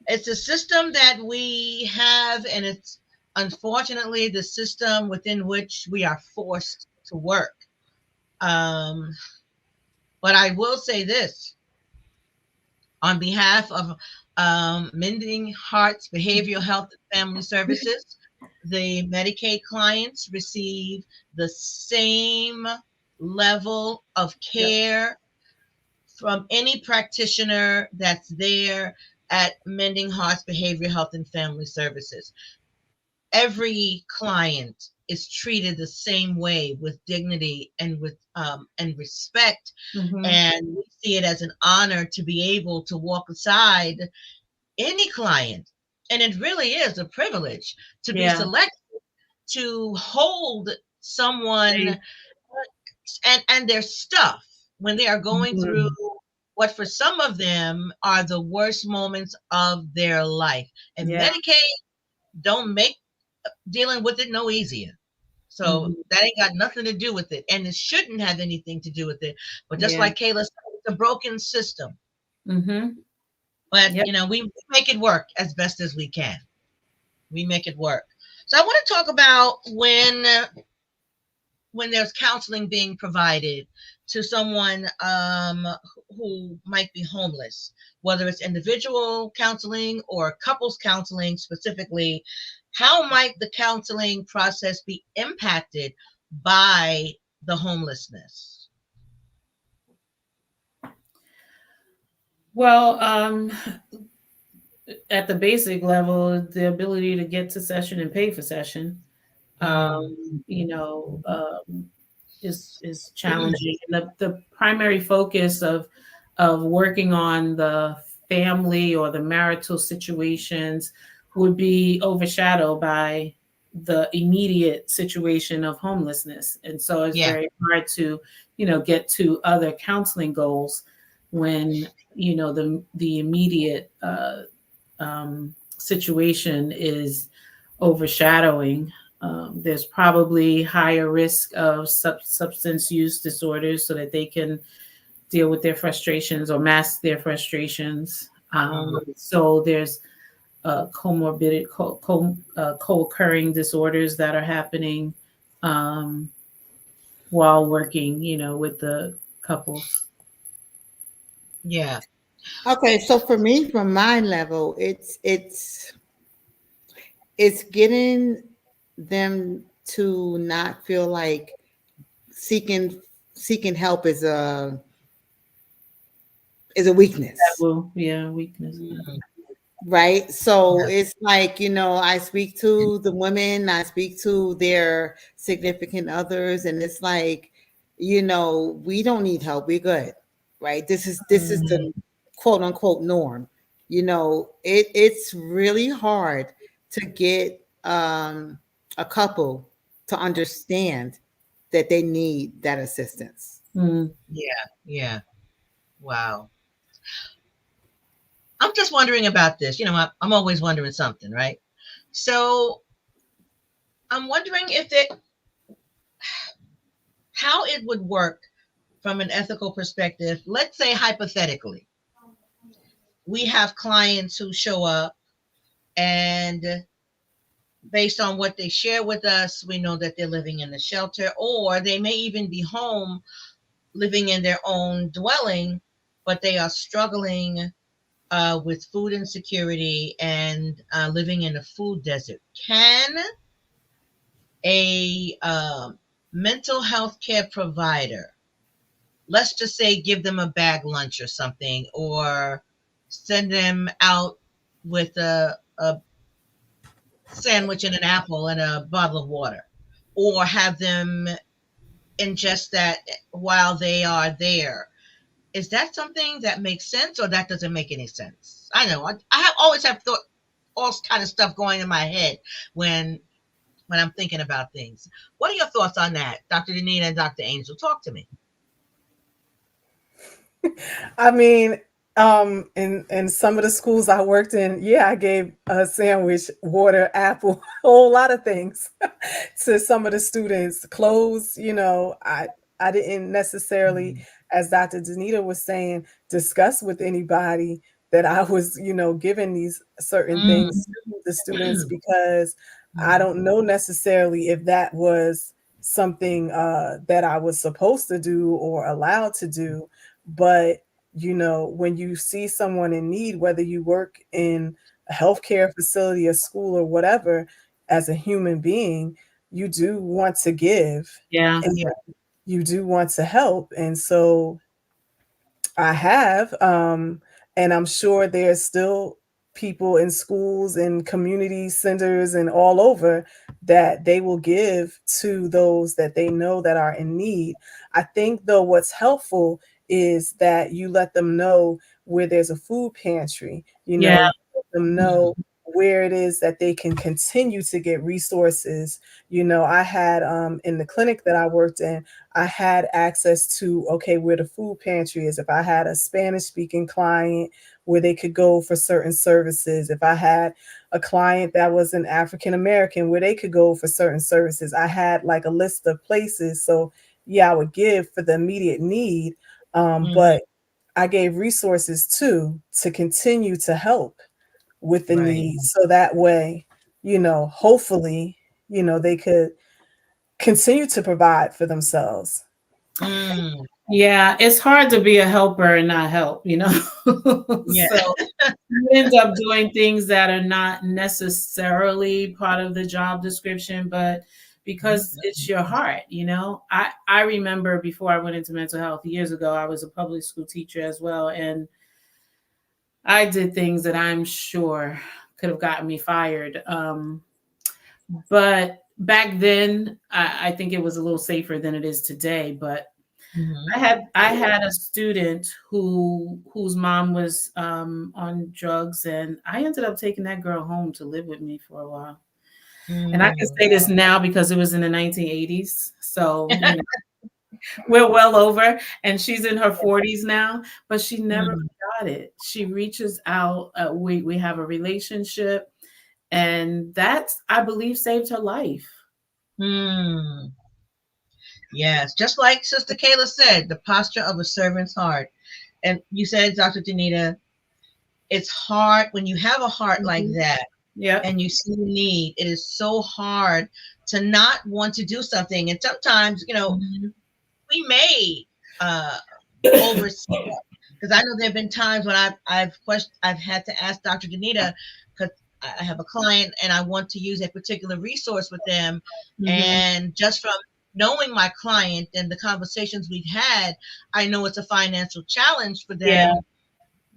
It's a system that we have, and it's unfortunately the system within which we are forced to work. Um, but I will say this on behalf of Mending Hearts Behavioral Health and Family Services, the Medicaid clients receive the same level of Yep. care from any practitioner that's there at Mending Hearts Behavioral Health and Family Services. Every client is treated the same way with dignity and with and respect, Mm-hmm. and we see it as an honor to be able to walk aside any client, and it really is a privilege to be Yeah. selected to hold someone Same. and their stuff when they are going through Mhm. what for some of them are the worst moments of their life. And Yeah. Medicaid don't make dealing with it no easier. So Mm-hmm. that ain't got nothing to do with it. And it shouldn't have anything to do with it. But just Yeah. like Kayla said, it's a broken system. Mm-hmm. But Yep. we make it work as best as we can. We make it work. So I want to talk about when there's counseling being provided to someone who might be homeless, whether it's individual counseling or couples counseling specifically, how might the counseling process be impacted by the homelessness? Well, at the basic level, the ability to get to session and pay for session, Mm, you know, is challenging. And the primary focus of working on the family or the marital situations would be overshadowed by the immediate situation of homelessness. And so it's yeah, very hard to, get to other counseling goals when, the immediate situation is overshadowing. There's probably higher risk of substance use disorders so that they can deal with their frustrations or mask their frustrations. So there's comorbid, co-occurring disorders that are happening um, while working, with the couples. yeah. Okay, so for me, from my level, it's getting them to not feel like seeking seeking help is a That weakness. will, yeah, weakness. Mm, Right. So yeah. it's like, I speak to the women, I speak to their significant others, and it's like, we don't need help. We're good. Right. This is Mm, the quote unquote norm. It's really hard to get a couple to understand that they need that assistance. Mm, yeah. Yeah. Wow. I'm just wondering about this. I'm always wondering something, right? So I'm wondering how it would work from an ethical perspective. Let's say hypothetically, we have clients who show up, and based on what they share with us, we know that they're living in a shelter, or they may even be home living in their own dwelling, but they are struggling with food insecurity and living in a food desert. Can a mental health care provider, let's just say, give them a bag lunch or something, or send them out with a sandwich and an apple and a bottle of water, or have them ingest that while they are there? Is that something that makes sense, or that doesn't make any sense? I know I have always have thought all kind of stuff going in my head when I'm thinking about things. What are your thoughts on that, Dr. Danita and Dr. Angel? Talk to me. I mean, in some of the schools I worked in, yeah, I gave a sandwich, water, apple, a whole lot of things to some of the students. Clothes, I didn't necessarily, Mm, as Dr. Danita was saying, discuss with anybody that I was, giving these certain mm, things to the students, because I mm, don't know necessarily if that was something that I was supposed to do or allowed to do. But when you see someone in need, whether you work in a healthcare facility, a school, or whatever, as a human being, you do want to give, yeah. and yeah. you do want to help. And so I have, and I'm sure there's still people in schools and community centers and all over that they will give to those that they know that are in need. I think, though, what's helpful is that you let them know where there's a food pantry, Yeah. let them Mm, know where it is that they can continue to get resources. I had, in the clinic that I worked in, I had access to, okay, where the food pantry is. If I had a Spanish speaking client, where they could go for certain services. If I had a client that was an African American, where they could go for certain services. I had like a list of places. So yeah, I would give for the immediate need. mhm. But I gave resources too to continue to help with the Right. need. So that way, hopefully, they could continue to provide for themselves. Mm, Yeah, it's hard to be a helper and not help, yeah. So you end up doing things that are not necessarily part of the job description, but because it's your heart, I remember before I went into mental health years ago, I was a public school teacher as well. And I did things that I'm sure could have gotten me fired. But back then, I think it was a little safer than it is today. But Mhm. I had a student whose mom was on drugs, and I ended up taking that girl home to live with me for a while. And I can Mm. say this now because it was in the 1980s, so we're well over, and she's in her 40s now, but she never Mm. forgot it. She reaches out. We have a relationship, and that's, I believe, saved her life. Mm. Yes, just like Sister Kayla said, the posture of a servant's heart. And you said, Dr. Danita, it's hard when you have a heart like Mhm. that Yep. and you see the need. It is so hard to not want to do something. And sometimes, Mhm. we may uh, oversee that. because I know there have been times when I've had to ask Dr. Danita, because I have a client and I want to use a particular resource with them, and just from knowing my client and the conversations we've had, I know it's a financial challenge for Yeah. them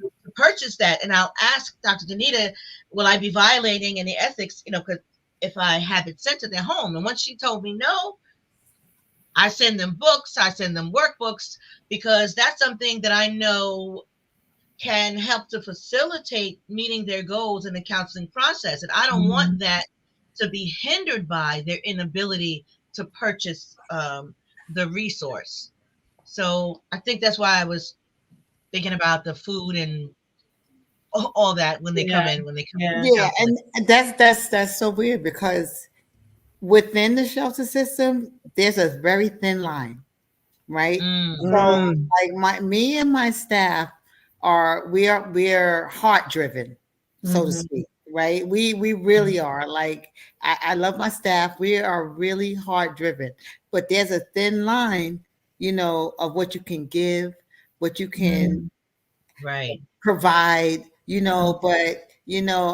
to purchase that. And I'll ask Dr. Danita, will I be violating any ethics? Because if I have it sent to their home, and once she told me no, I send them books, I send them workbooks, because that's something that I know can help to facilitate meeting their goals in the counseling process. And I don't want that to be hindered by their inability to purchase the resource. So I think that's why I was thinking about the food and all that when they come in, Yeah. Yeah, counseling. and that's so weird because within the shelter system, there's a very thin line, right? So Mm. like me and my staff we're heart driven, so to speak, right? We really are. Like I love my staff. We are really heart driven, but there's a thin line, of what you can give, what you can Right. provide, but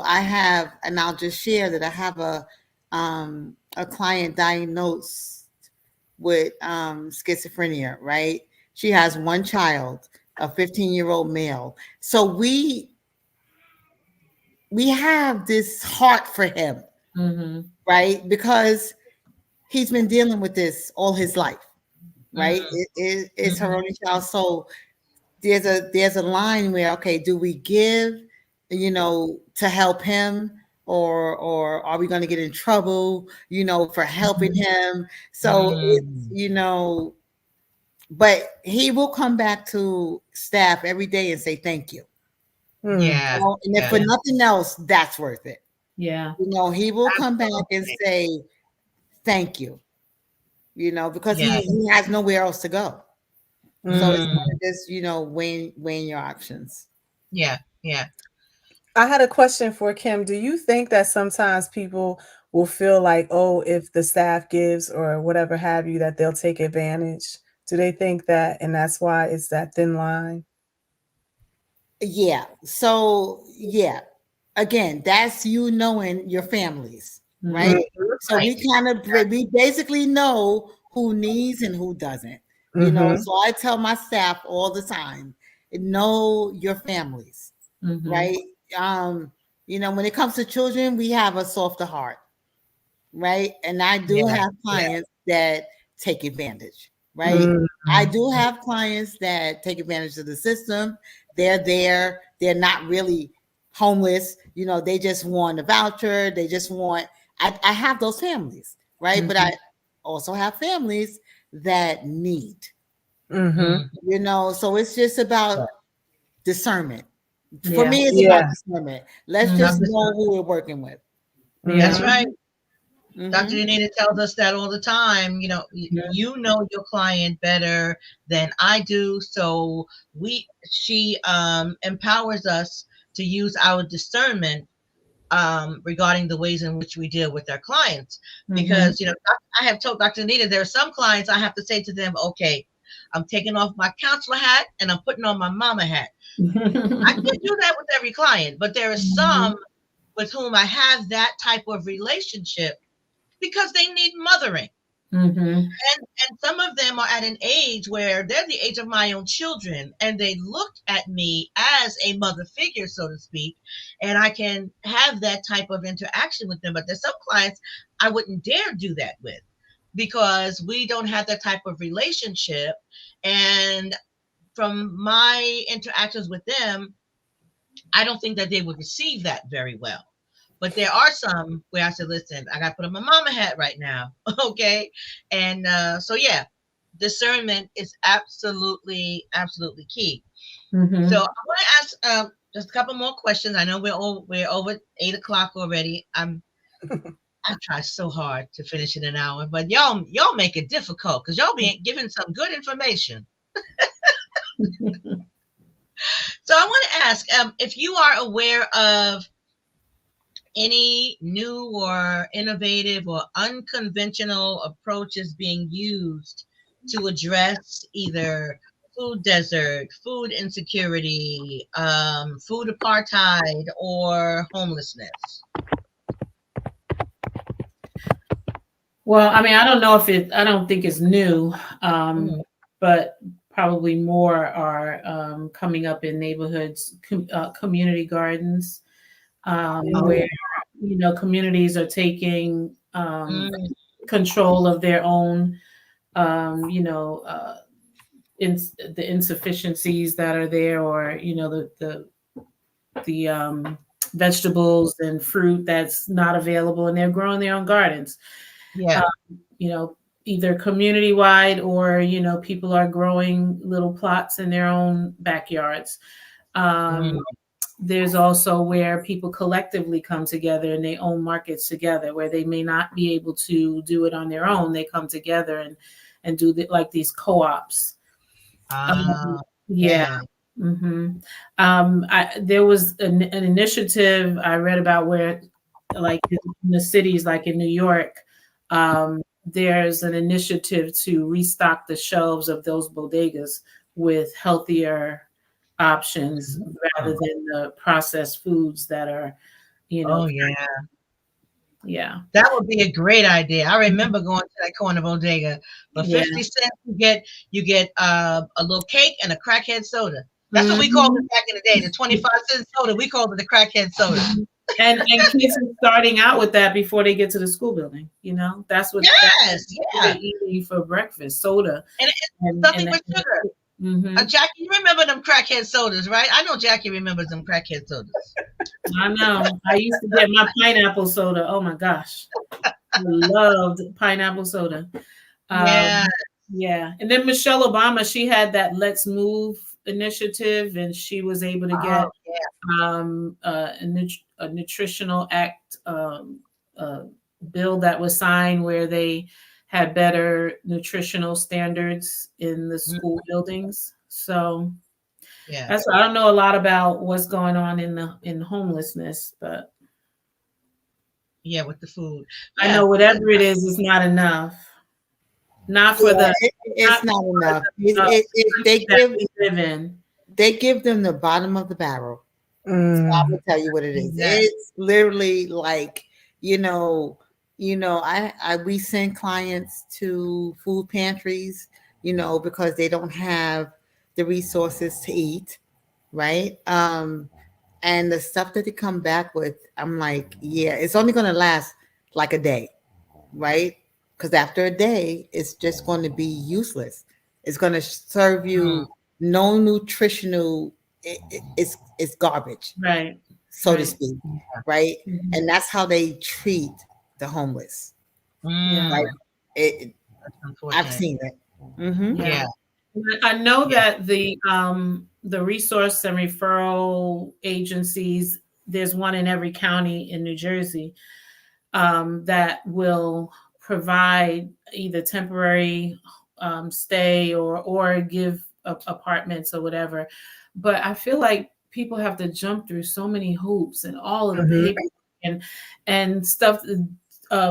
I have, and I'll just share that I have a client diagnosed with schizophrenia, right? She has one child, a 15-year-old male. So we have this heart for him, right? Because he's been dealing with this all his life, right? It's her only child. So there's a line where, okay, do we give, to help him, or are we going to get in trouble, for helping him? So it's, but he will come back to staff every day and say thank you. Yeah. And if for nothing else, that's worth it. Yeah. He will come back and say thank you, because he has nowhere else to go. So it's kind of just, weighing your options. Yeah. Yeah. I had a question for Kim. Do you think that sometimes people will feel like, oh, if the staff gives or whatever have you, that they'll take advantage? Do they think that, and that's why it's that thin line? Yeah. So yeah, again, that's you knowing your families, right? So Right. we basically know who needs and who doesn't. So I tell my staff all the time, know your families, right? When it comes to children, we have a softer heart, right? And I do Yeah. have clients that take advantage, right? Mm. I do have clients that take advantage of the system. They're there. They're not really homeless. They just want a voucher. They just want, I have those families, right? But I also have families that need, so it's just about discernment. For me, it's about Yeah. discernment. Let's just know who we're working with. That's Yeah. right. Mhm. Dr. Anita tells us that all the time. You know your client better than I do. So she empowers us to use our discernment regarding the ways in which we deal with our clients. Because, I have told Dr. Anita, there are some clients I have to say to them, okay, I'm taking off my counselor hat and I'm putting on my mama hat. I can't do that with every client, but there are some with whom I have that type of relationship because they need mothering. And some of them are at an age where they're the age of my own children, and they look at me as a mother figure, so to speak, and I can have that type of interaction with them. But there's some clients I wouldn't dare do that with because we don't have that type of relationship. And from my interactions with them, I don't think that they would receive that very well. But there are some where I said, listen, I got to put on my mama hat right now. Okay. And so, yeah, discernment is absolutely, absolutely key. So I want to ask just a couple more questions. I know we're over 8 o'clock already. I try so hard to finish in an hour, but y'all make it difficult because y'all be giving some good information. So I want to ask if you are aware of any new or innovative or unconventional approaches being used to address either food desert, food insecurity, food apartheid, or homelessness? Well, I mean, I don't know if I don't think it's new, Mm. but probably more are coming up in neighborhoods, community gardens, Oh, where, communities are taking mm. control of their own, the insufficiencies that are there, or, the vegetables and fruit that's not available, and they're growing their own gardens. Yeah. Um, you know, Either community wide, or people are growing little plots in their own backyards. Mm. There's also where people collectively come together and they own markets together, where they may not be able to do it on their own. They come together and do like these co-ops. Ah, Yeah. yeah. There was an initiative I read about where, like in the cities, like in New York, there's an initiative to restock the shelves of those bodegas with healthier options rather than the processed foods that are, you know, Oh, yeah. yeah, That would be a great idea. I remember going to that corner bodega. For yeah. 50 cents, you get a little cake and a crackhead soda. That's what we called Mhm. it back in the day. The 25-cent soda, we called it the crackhead soda. Mhm. And kids are starting out with that before they get to the school building. That's Yes, what yeah. they're eating for breakfast, soda. And it's And nothing but sugar. hmm Jackie, you remember them crackhead sodas, right? I know Jackie remembers them crackhead sodas. I know. I used to get my pineapple soda. Oh my gosh. I loved pineapple soda. Yeah. Um, yeah. And then Michelle Obama, she had that Let's Move initiative, and she was able to get Oh, yeah. a nutritional act uh, bill that was signed, where they had better nutritional standards in the Mm, school buildings. So yeah. I don't know a lot about what's going on in homelessness, but Yeah, with the food. I Yeah. know whatever it is not enough. Not for Yeah, the it's not not for enough. the They country that we live in. give them the bottom of the barrel. So I Mm. will tell you what it is. Yeah. It's literally like, you know, I we send clients to food pantries, because they don't have the resources to eat, right? And the stuff that they come back with, I'm like, yeah, it's only gonna last like a day, right? Because after a day, it's just going to be useless. It's going to serve Mm, you no nutritional. It's garbage, Right. so to Right. speak, right? Mhm. And that's how they treat the homeless. Yeah. Like mm, it, that's I've unfortunate. seen it. Hmm. Yeah. Yeah. I know Yeah. that the resource and referral agencies, there's one in every county in New Jersey, that will provide either temporary stay, or give apartments or whatever. But I feel like people have to jump through so many hoops and all of the Mhm. paper and stuff,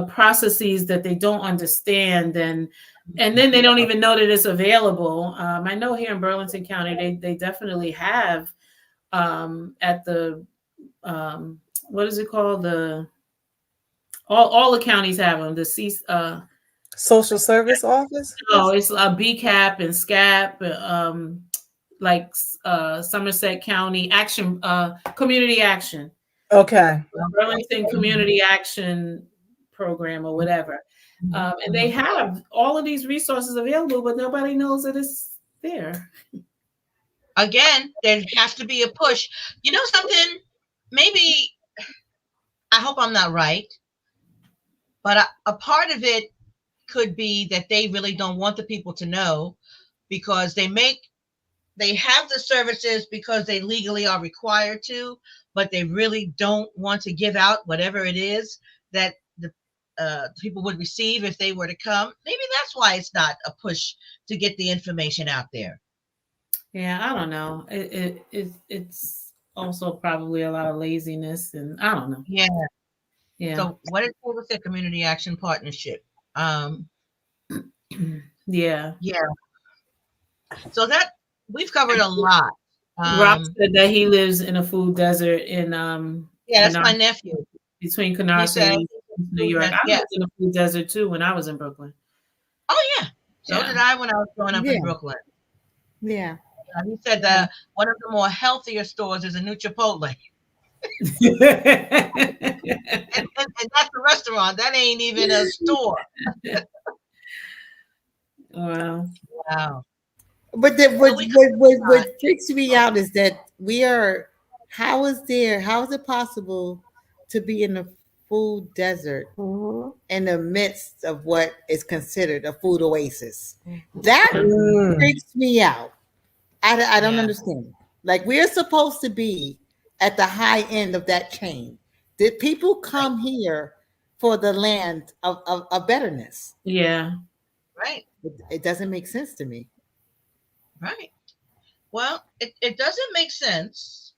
processes that they don't understand, and then they don't even know that it's available. I know here in Burlington County, they definitely have, at the what is it called, the all the counties have them. The C, Social service office? no, it's a BCAP and SCAP, like Somerset County Action, Community Action, Okay. Burlington Community Action Program, or whatever. And they have all of these resources available, but nobody knows that it's there. Again, there has to be a push. You know something? Maybe, I hope I'm not right, but a part of it could be that they really don't want the people to know, because they have the services because they legally are required to, but they really don't want to give out whatever it is that the people would receive if they were to come. Maybe that's why it's not a push to get the information out there. Yeah, I don't know. It's also probably a lot of laziness, and I don't know. Yeah. Yeah. So what is the community action partnership? Um, Yeah. yeah. So that we've covered a lot. Rob Um, said that he lives in a food desert in yeah, that's my Canarsie, nephew. between He Canarsie said, and New York. I yeah. lived in a food desert too when I was in Brooklyn. Oh yeah. So Yeah. did I when I was growing up in Yeah, Brooklyn. yeah. He said Yeah. that one of the more healthier stores is a new Chipotle, and that's a restaurant. That ain't even a store. Wow. Wow. But Well, we covered a lot. what freaks me out is that we are, how is it possible to be in a food desert Mhm. in the midst of what is considered a food oasis? That Mhm. freaks me out. I don't Yeah. understand. Like, we're supposed to be at the high end of that chain. Did people Right. come here for the land of betterness? Yeah. Right. It doesn't make sense to me. Right. Well, it doesn't make sense.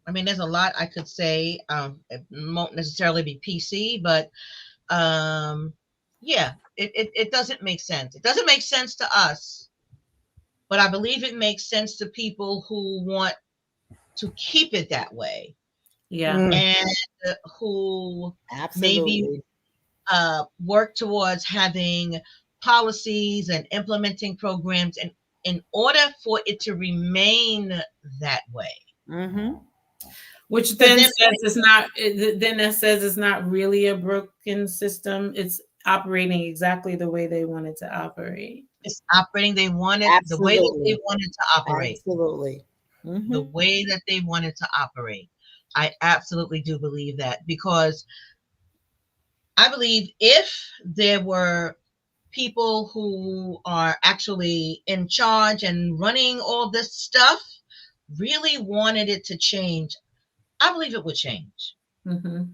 I mean, there's a lot I could say. It won't necessarily be PC, but um, yeah, it doesn't make sense. It doesn't make sense to us, but I believe it makes sense to people who want to keep it that way Yeah. Mm. and who maybe Absolutely. work towards having policies and implementing programs in order for it to remain that way. Mm-hmm. Which Because then then says it's not. Then that says it's not really a broken system. It's operating exactly the way they want it to operate. it's operating, they want it the way that they Absolutely. wanted to operate, Absolutely. the Mm-hmm. way that they wanted to operate. I absolutely do believe that because I believe if there were people who are actually in charge and running all this stuff really wanted it to change, I believe it would change. Hmm.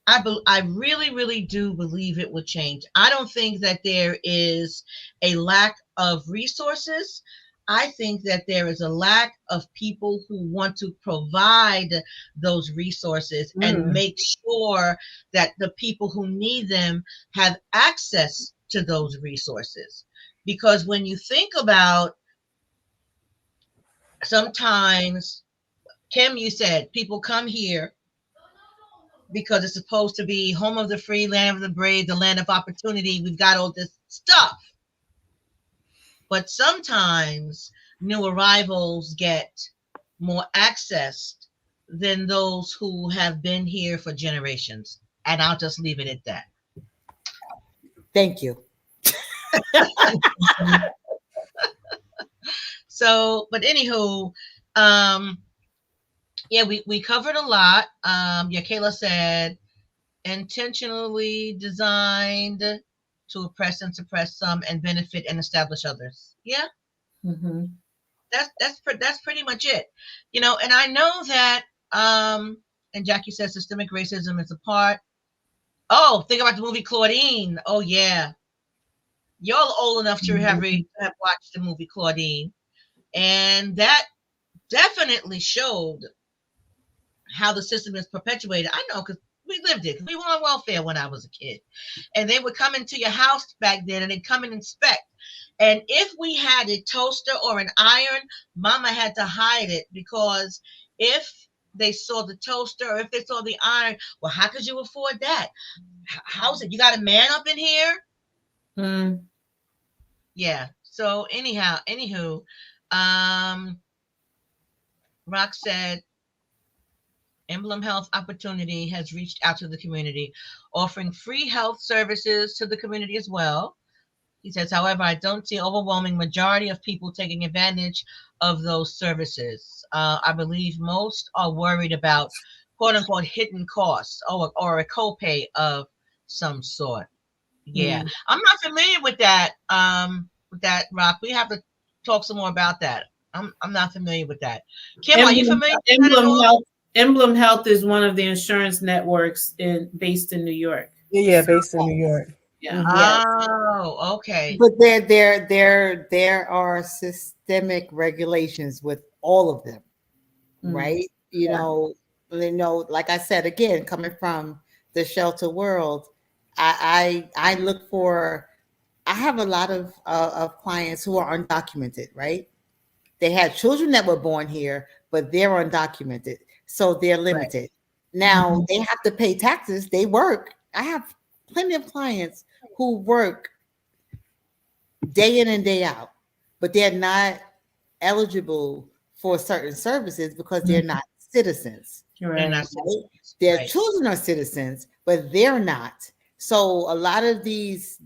I really, really do believe it would change. I don't think that there is a lack of resources. I think that there is a lack of people who want to provide those resources and Mm. make sure that the people who need them have access to those resources. Because when you think about sometimes, Kim, you said people come here because it's supposed to be home of the free, land of the brave, the land of opportunity. We've got all this stuff. But sometimes new arrivals get more access than those who have been here for generations. And I'll just leave it at that. Thank you. So, but anywho, um, yeah, we covered a lot. Yeah, Kayla said intentionally designed to oppress and suppress some and benefit and establish others. Yeah, Hmm. that's pretty much it. And I know that and Jackie says systemic racism is a part. Oh, think about the movie Claudine. Oh yeah. Y'all old enough to have watched the movie Claudine. And that definitely showed how the system is perpetuated. I know because we lived it. We were on welfare when I was a kid. And they would come into your house back then and they'd come and inspect. And if we had a toaster or an iron, mama had to hide it because if they saw the toaster or if they saw the iron, well, how could you afford that? How's it? You got a man up in here? Mm. Yeah. So anywho, um, Rock said Emblem Health Opportunity has reached out to the community, offering free health services to the community as well. He says, however, I don't see overwhelming majority of people taking advantage of those services. I believe most are worried about quote unquote hidden costs or a copay of some sort. Yeah. Mm. I'm not familiar with that, Rock. We have to talk some more about that. I'm not familiar with that. Kim, are you Emblem, familiar with that at Emblem all? Health. Emblem Health is one of the insurance networks based in New York. Yeah, based in New York. Yeah. Yes. Oh, okay. But there are systemic regulations with all of them, Mm. right? Yeah. Like I said, again, coming from the shelter world, I look for I have a lot of clients who are undocumented, right? They had children that were born here, but they're undocumented, so they're Right. limited. Now they have to pay taxes. They work. I have plenty of clients who work day in and day out, but they're not eligible for certain services because they're not citizens. They're not Right. Right? citizens. Their Right. children are citizens, but they're not. So a lot of these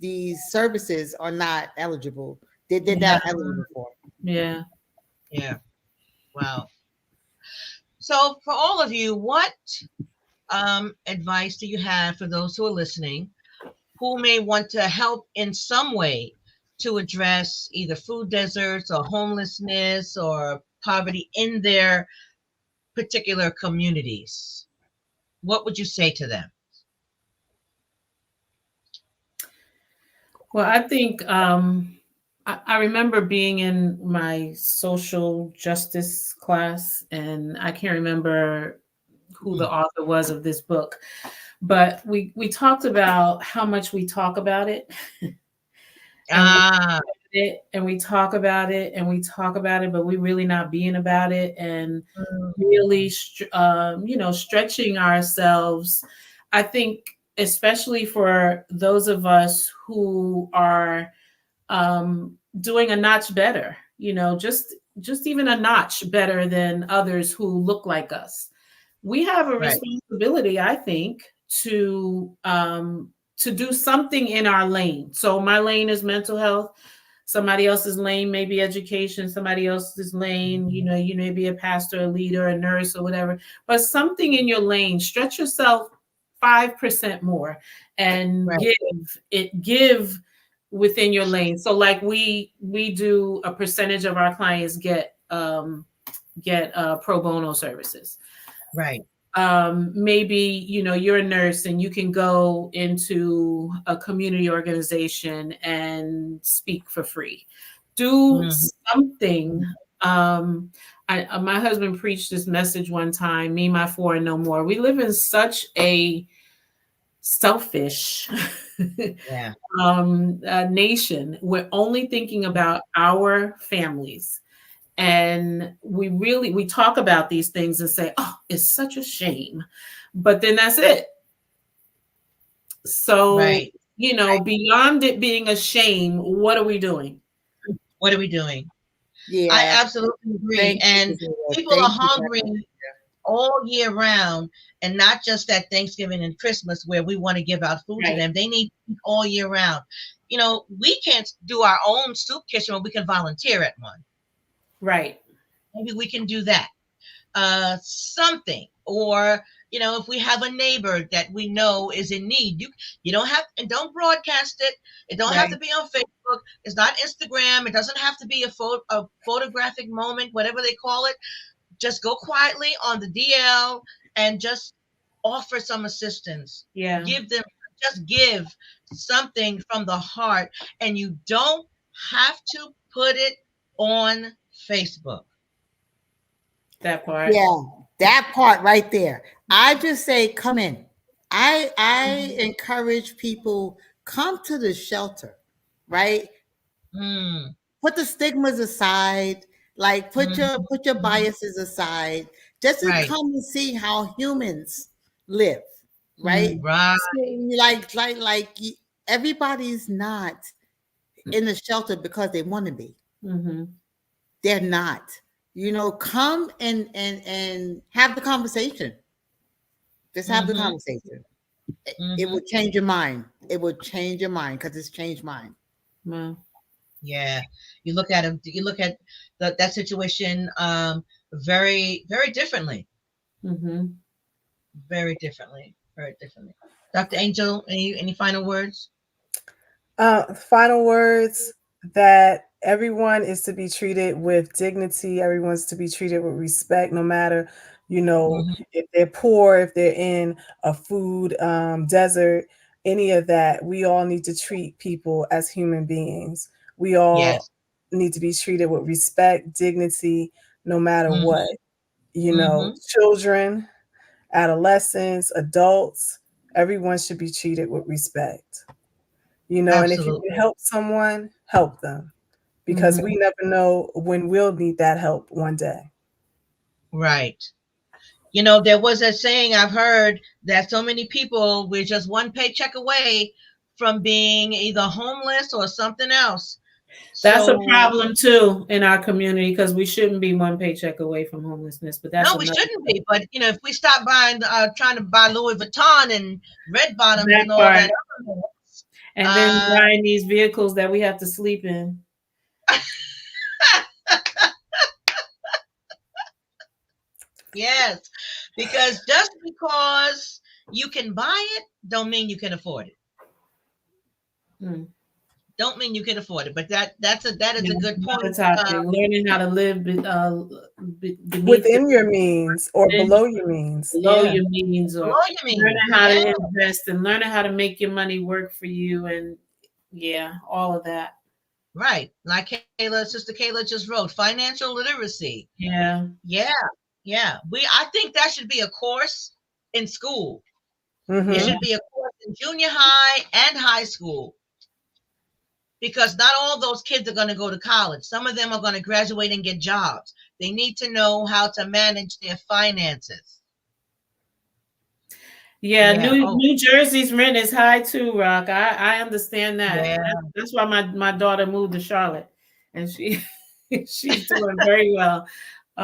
services are not eligible. They're Yeah. not eligible for it. Yeah. Yeah. Wow. So for all of you, what advice do you have for those who are listening who may want to help in some way to address either food deserts or homelessness or poverty in their particular communities? What would you say to them? Well, I think I remember being in my social justice class, and I can't remember who the author was of this book, but we talked about how much we talk about it, and Ah, we talk about it and we talk about it, but we really not being about it, and mm, really stretching ourselves. I think especially for those of us who are doing a notch better, just even a notch better than others who look like us. We have a right, responsibility, I think, to do something in our lane. So my lane is mental health. Somebody else's lane may be education. Somebody else's lane, you may be a pastor, a leader, a nurse, or whatever. But something in your lane, stretch yourself 5% more, and right, give within your lane. So like we do a percentage of our clients get pro bono services. right. Maybe you're a nurse and you can go into a community organization and speak for free. Do Mhm. something. My husband preached this message one time: me, my four, and no more. We live in such a selfish Yeah, nation. We're only thinking about our families, and we talk about these things and say, oh, it's such a shame, but then that's it. So right, right. beyond it being a shame, what are we doing? What are we doing? I Yeah. absolutely agree. Thank you, And Priscilla. people are Thank you. hungry all year round, and not just at Thanksgiving and Christmas where we want to give out food to Right. them. They need food all year round. We can't do our own soup kitchen, but we can volunteer at one. Right. Maybe we can do that. Something, or if we have a neighbor that we know is in need, you don't have, and don't broadcast it. It don't have Right. to be on Facebook. It's not Instagram. It doesn't have to be a photographic moment, whatever they call it. Just go quietly on the DL and just offer some assistance. Yeah. Give them, just give something from the heart, and you don't have to put it on Facebook. That part. Yeah, that part right there. I just say come in. I encourage people, come to the shelter, right? Mm, Put the stigmas aside, like mhm, put your mhm. biases aside, just to Right, come and see how humans live, right? Mm-hmm. right. So, everybody's not in the shelter because they want to be. Mm-hmm. They're not. Come and have the conversation. Just have the Mm-hmm, conversation. It mm-hmm. will change your mind. It will change your mind because it's changed mine. Well, Yeah, you look at him. You look at that situation very, very differently. mm-hmm. Very differently. Very differently. Dr. Angel, any final words? Final words, that everyone is to be treated with dignity. Everyone's to be treated with respect, no matter, Hmm. if they're poor, if they're in a food desert, any of that. We all need to treat people as human beings. We all Yes. need to be treated with respect, dignity, no matter what. Hmm. Hmm. Children, adolescents, adults, everyone should be treated with respect. And if you Absolutely. can help someone, help them, because Mhm. we never know when we'll need that help one day. Right. There was a saying I've heard that so many people, we're just one paycheck away from being either homeless or something else. That's a So, problem too in our community because we shouldn't be one paycheck away from homelessness. But that's no, we another shouldn't be. But, if we stop buying, trying to buy Louis Vuitton and red bottoms that and all part. that other mess, And then uh, buying these vehicles that we have to sleep in. yes, because just because you can buy it, don't mean you can afford it. Mm. Don't mean you can afford it. But that is Yeah, a good another point. topic. Learning how to live beneath Within your means or within, below your means. below Yeah. your means, or Below your learning means, how yeah. to invest and learning how to make your money work for you, and yeah, all of that. Right. Like Sister Kayla just wrote, financial literacy. Yeah. Yeah. Yeah. I think that should be a course in school. It Yeah. Mm-hmm. should be a course in junior high and high school, because not all those kids are going to go to college. Some of them are going to graduate and get jobs. They need to know how to manage their finances. Yeah, Yeah. New Oh, New Jersey's rent is high too, Rock. I understand that. yeah. That's why my daughter moved to Charlotte, and she she's doing very well.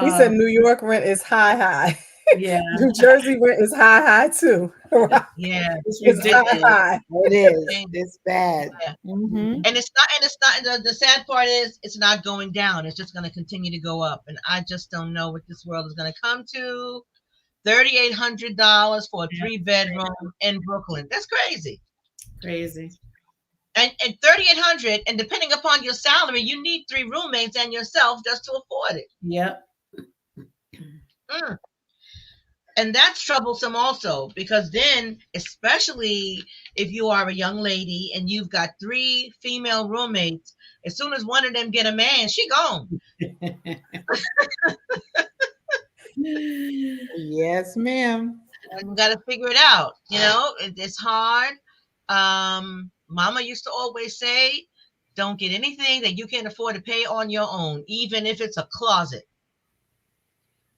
He said Uh, New York rent is high, high. yeah, New Jersey rent is high, high too. Right? Yeah. it's It's It high, is. ridiculous. high. It is. Yeah. It's bad. Mhm. And it's not the sad part is it's not going down. It's just going to continue to go up. And I just don't know what this world is going to come to. $3,800 for a Yeah, 3-bedroom in Brooklyn. That's crazy. crazy. And 3,800, and depending upon your salary, you need 3 roommates and yourself just to afford it. Yep. Mm. And that's troublesome also, because then, especially if you are a young lady and you've got 3 female roommates, as soon as one of them get a man, she gone. Yes, ma'am. And you got to figure it out. It's hard. Mama used to always say, don't get anything that you can't afford to pay on your own, even if it's a closet.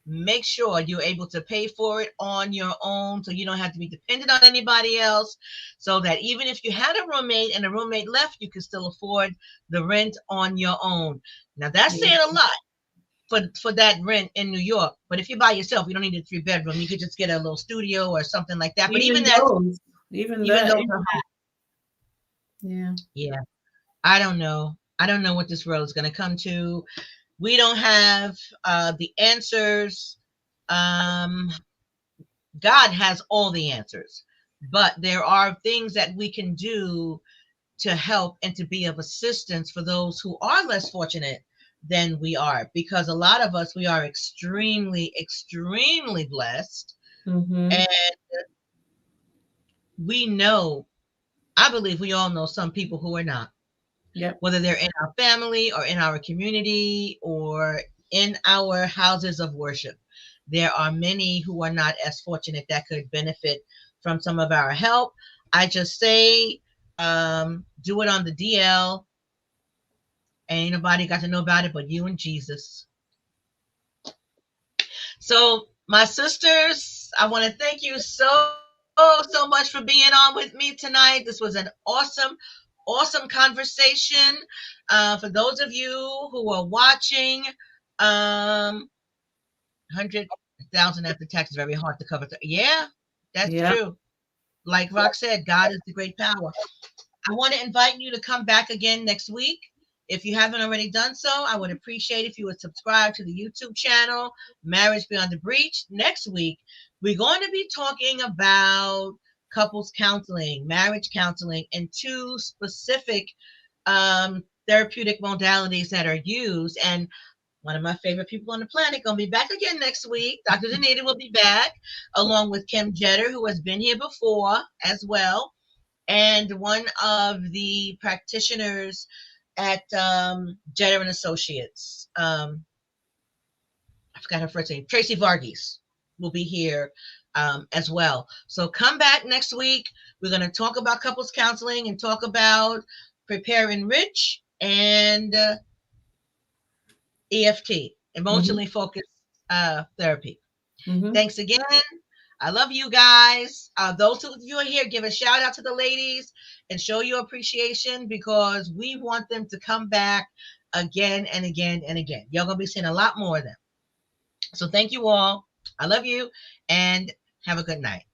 Make sure you're able to pay for it on your own so you don't have to be dependent on anybody else. So that even if you had a roommate and a roommate left, you can still afford the rent on your own. Now, that's saying a lot for that rent in New York. But if you're by yourself, you don't need a 3-bedroom. You could just get a little studio or something like that. But Even even that's those, even even that, those are high. yeah. Yeah. I don't know. I don't know what this world is going to come to. We don't have the answers. Um, God has all the answers, but there are things that we can do to help and to be of assistance for those who are less fortunate than we are, because a lot of us, we are extremely, extremely blessed. Mm-hmm. And we know, I believe we all know some people who are not, Yep. whether they're in our family or in our community or in our houses of worship. There are many who are not as fortunate that could benefit from some of our help. I just say, do it on the DL. Ain't nobody got to know about it but you and Jesus. So, my sisters, I want to thank you so much for being on with me tonight. This was an awesome conversation. For those of you who are watching, 100,000 after tax is very hard to cover. Yeah, that's Yeah. true. Like Rock said, God is the great power. I want to invite you to come back again next week. If you haven't already done so, I would appreciate if you would subscribe to the YouTube channel, Marriage Beyond the Breach. Next week, we're going to be talking about couples counseling, marriage counseling, and 2 specific therapeutic modalities that are used. And one of my favorite people on the planet going to be back again next week. Dr. Danita will be back, along with Kim Jetter, who has been here before as well, and one of the practitioners at Jetter and Associates. I forgot her first name. Tracy Varghese will be here as well. So come back next week. We're going to talk about couples counseling and talk about Prepare Enrich and EFT, emotionally focused therapy. Thanks again. I love you guys. Those of you are here, give a shout out to the ladies and show your appreciation, because we want them to come back again and again and again. You're going to be seeing a lot more of them. So thank you all. I love you, and have a good night.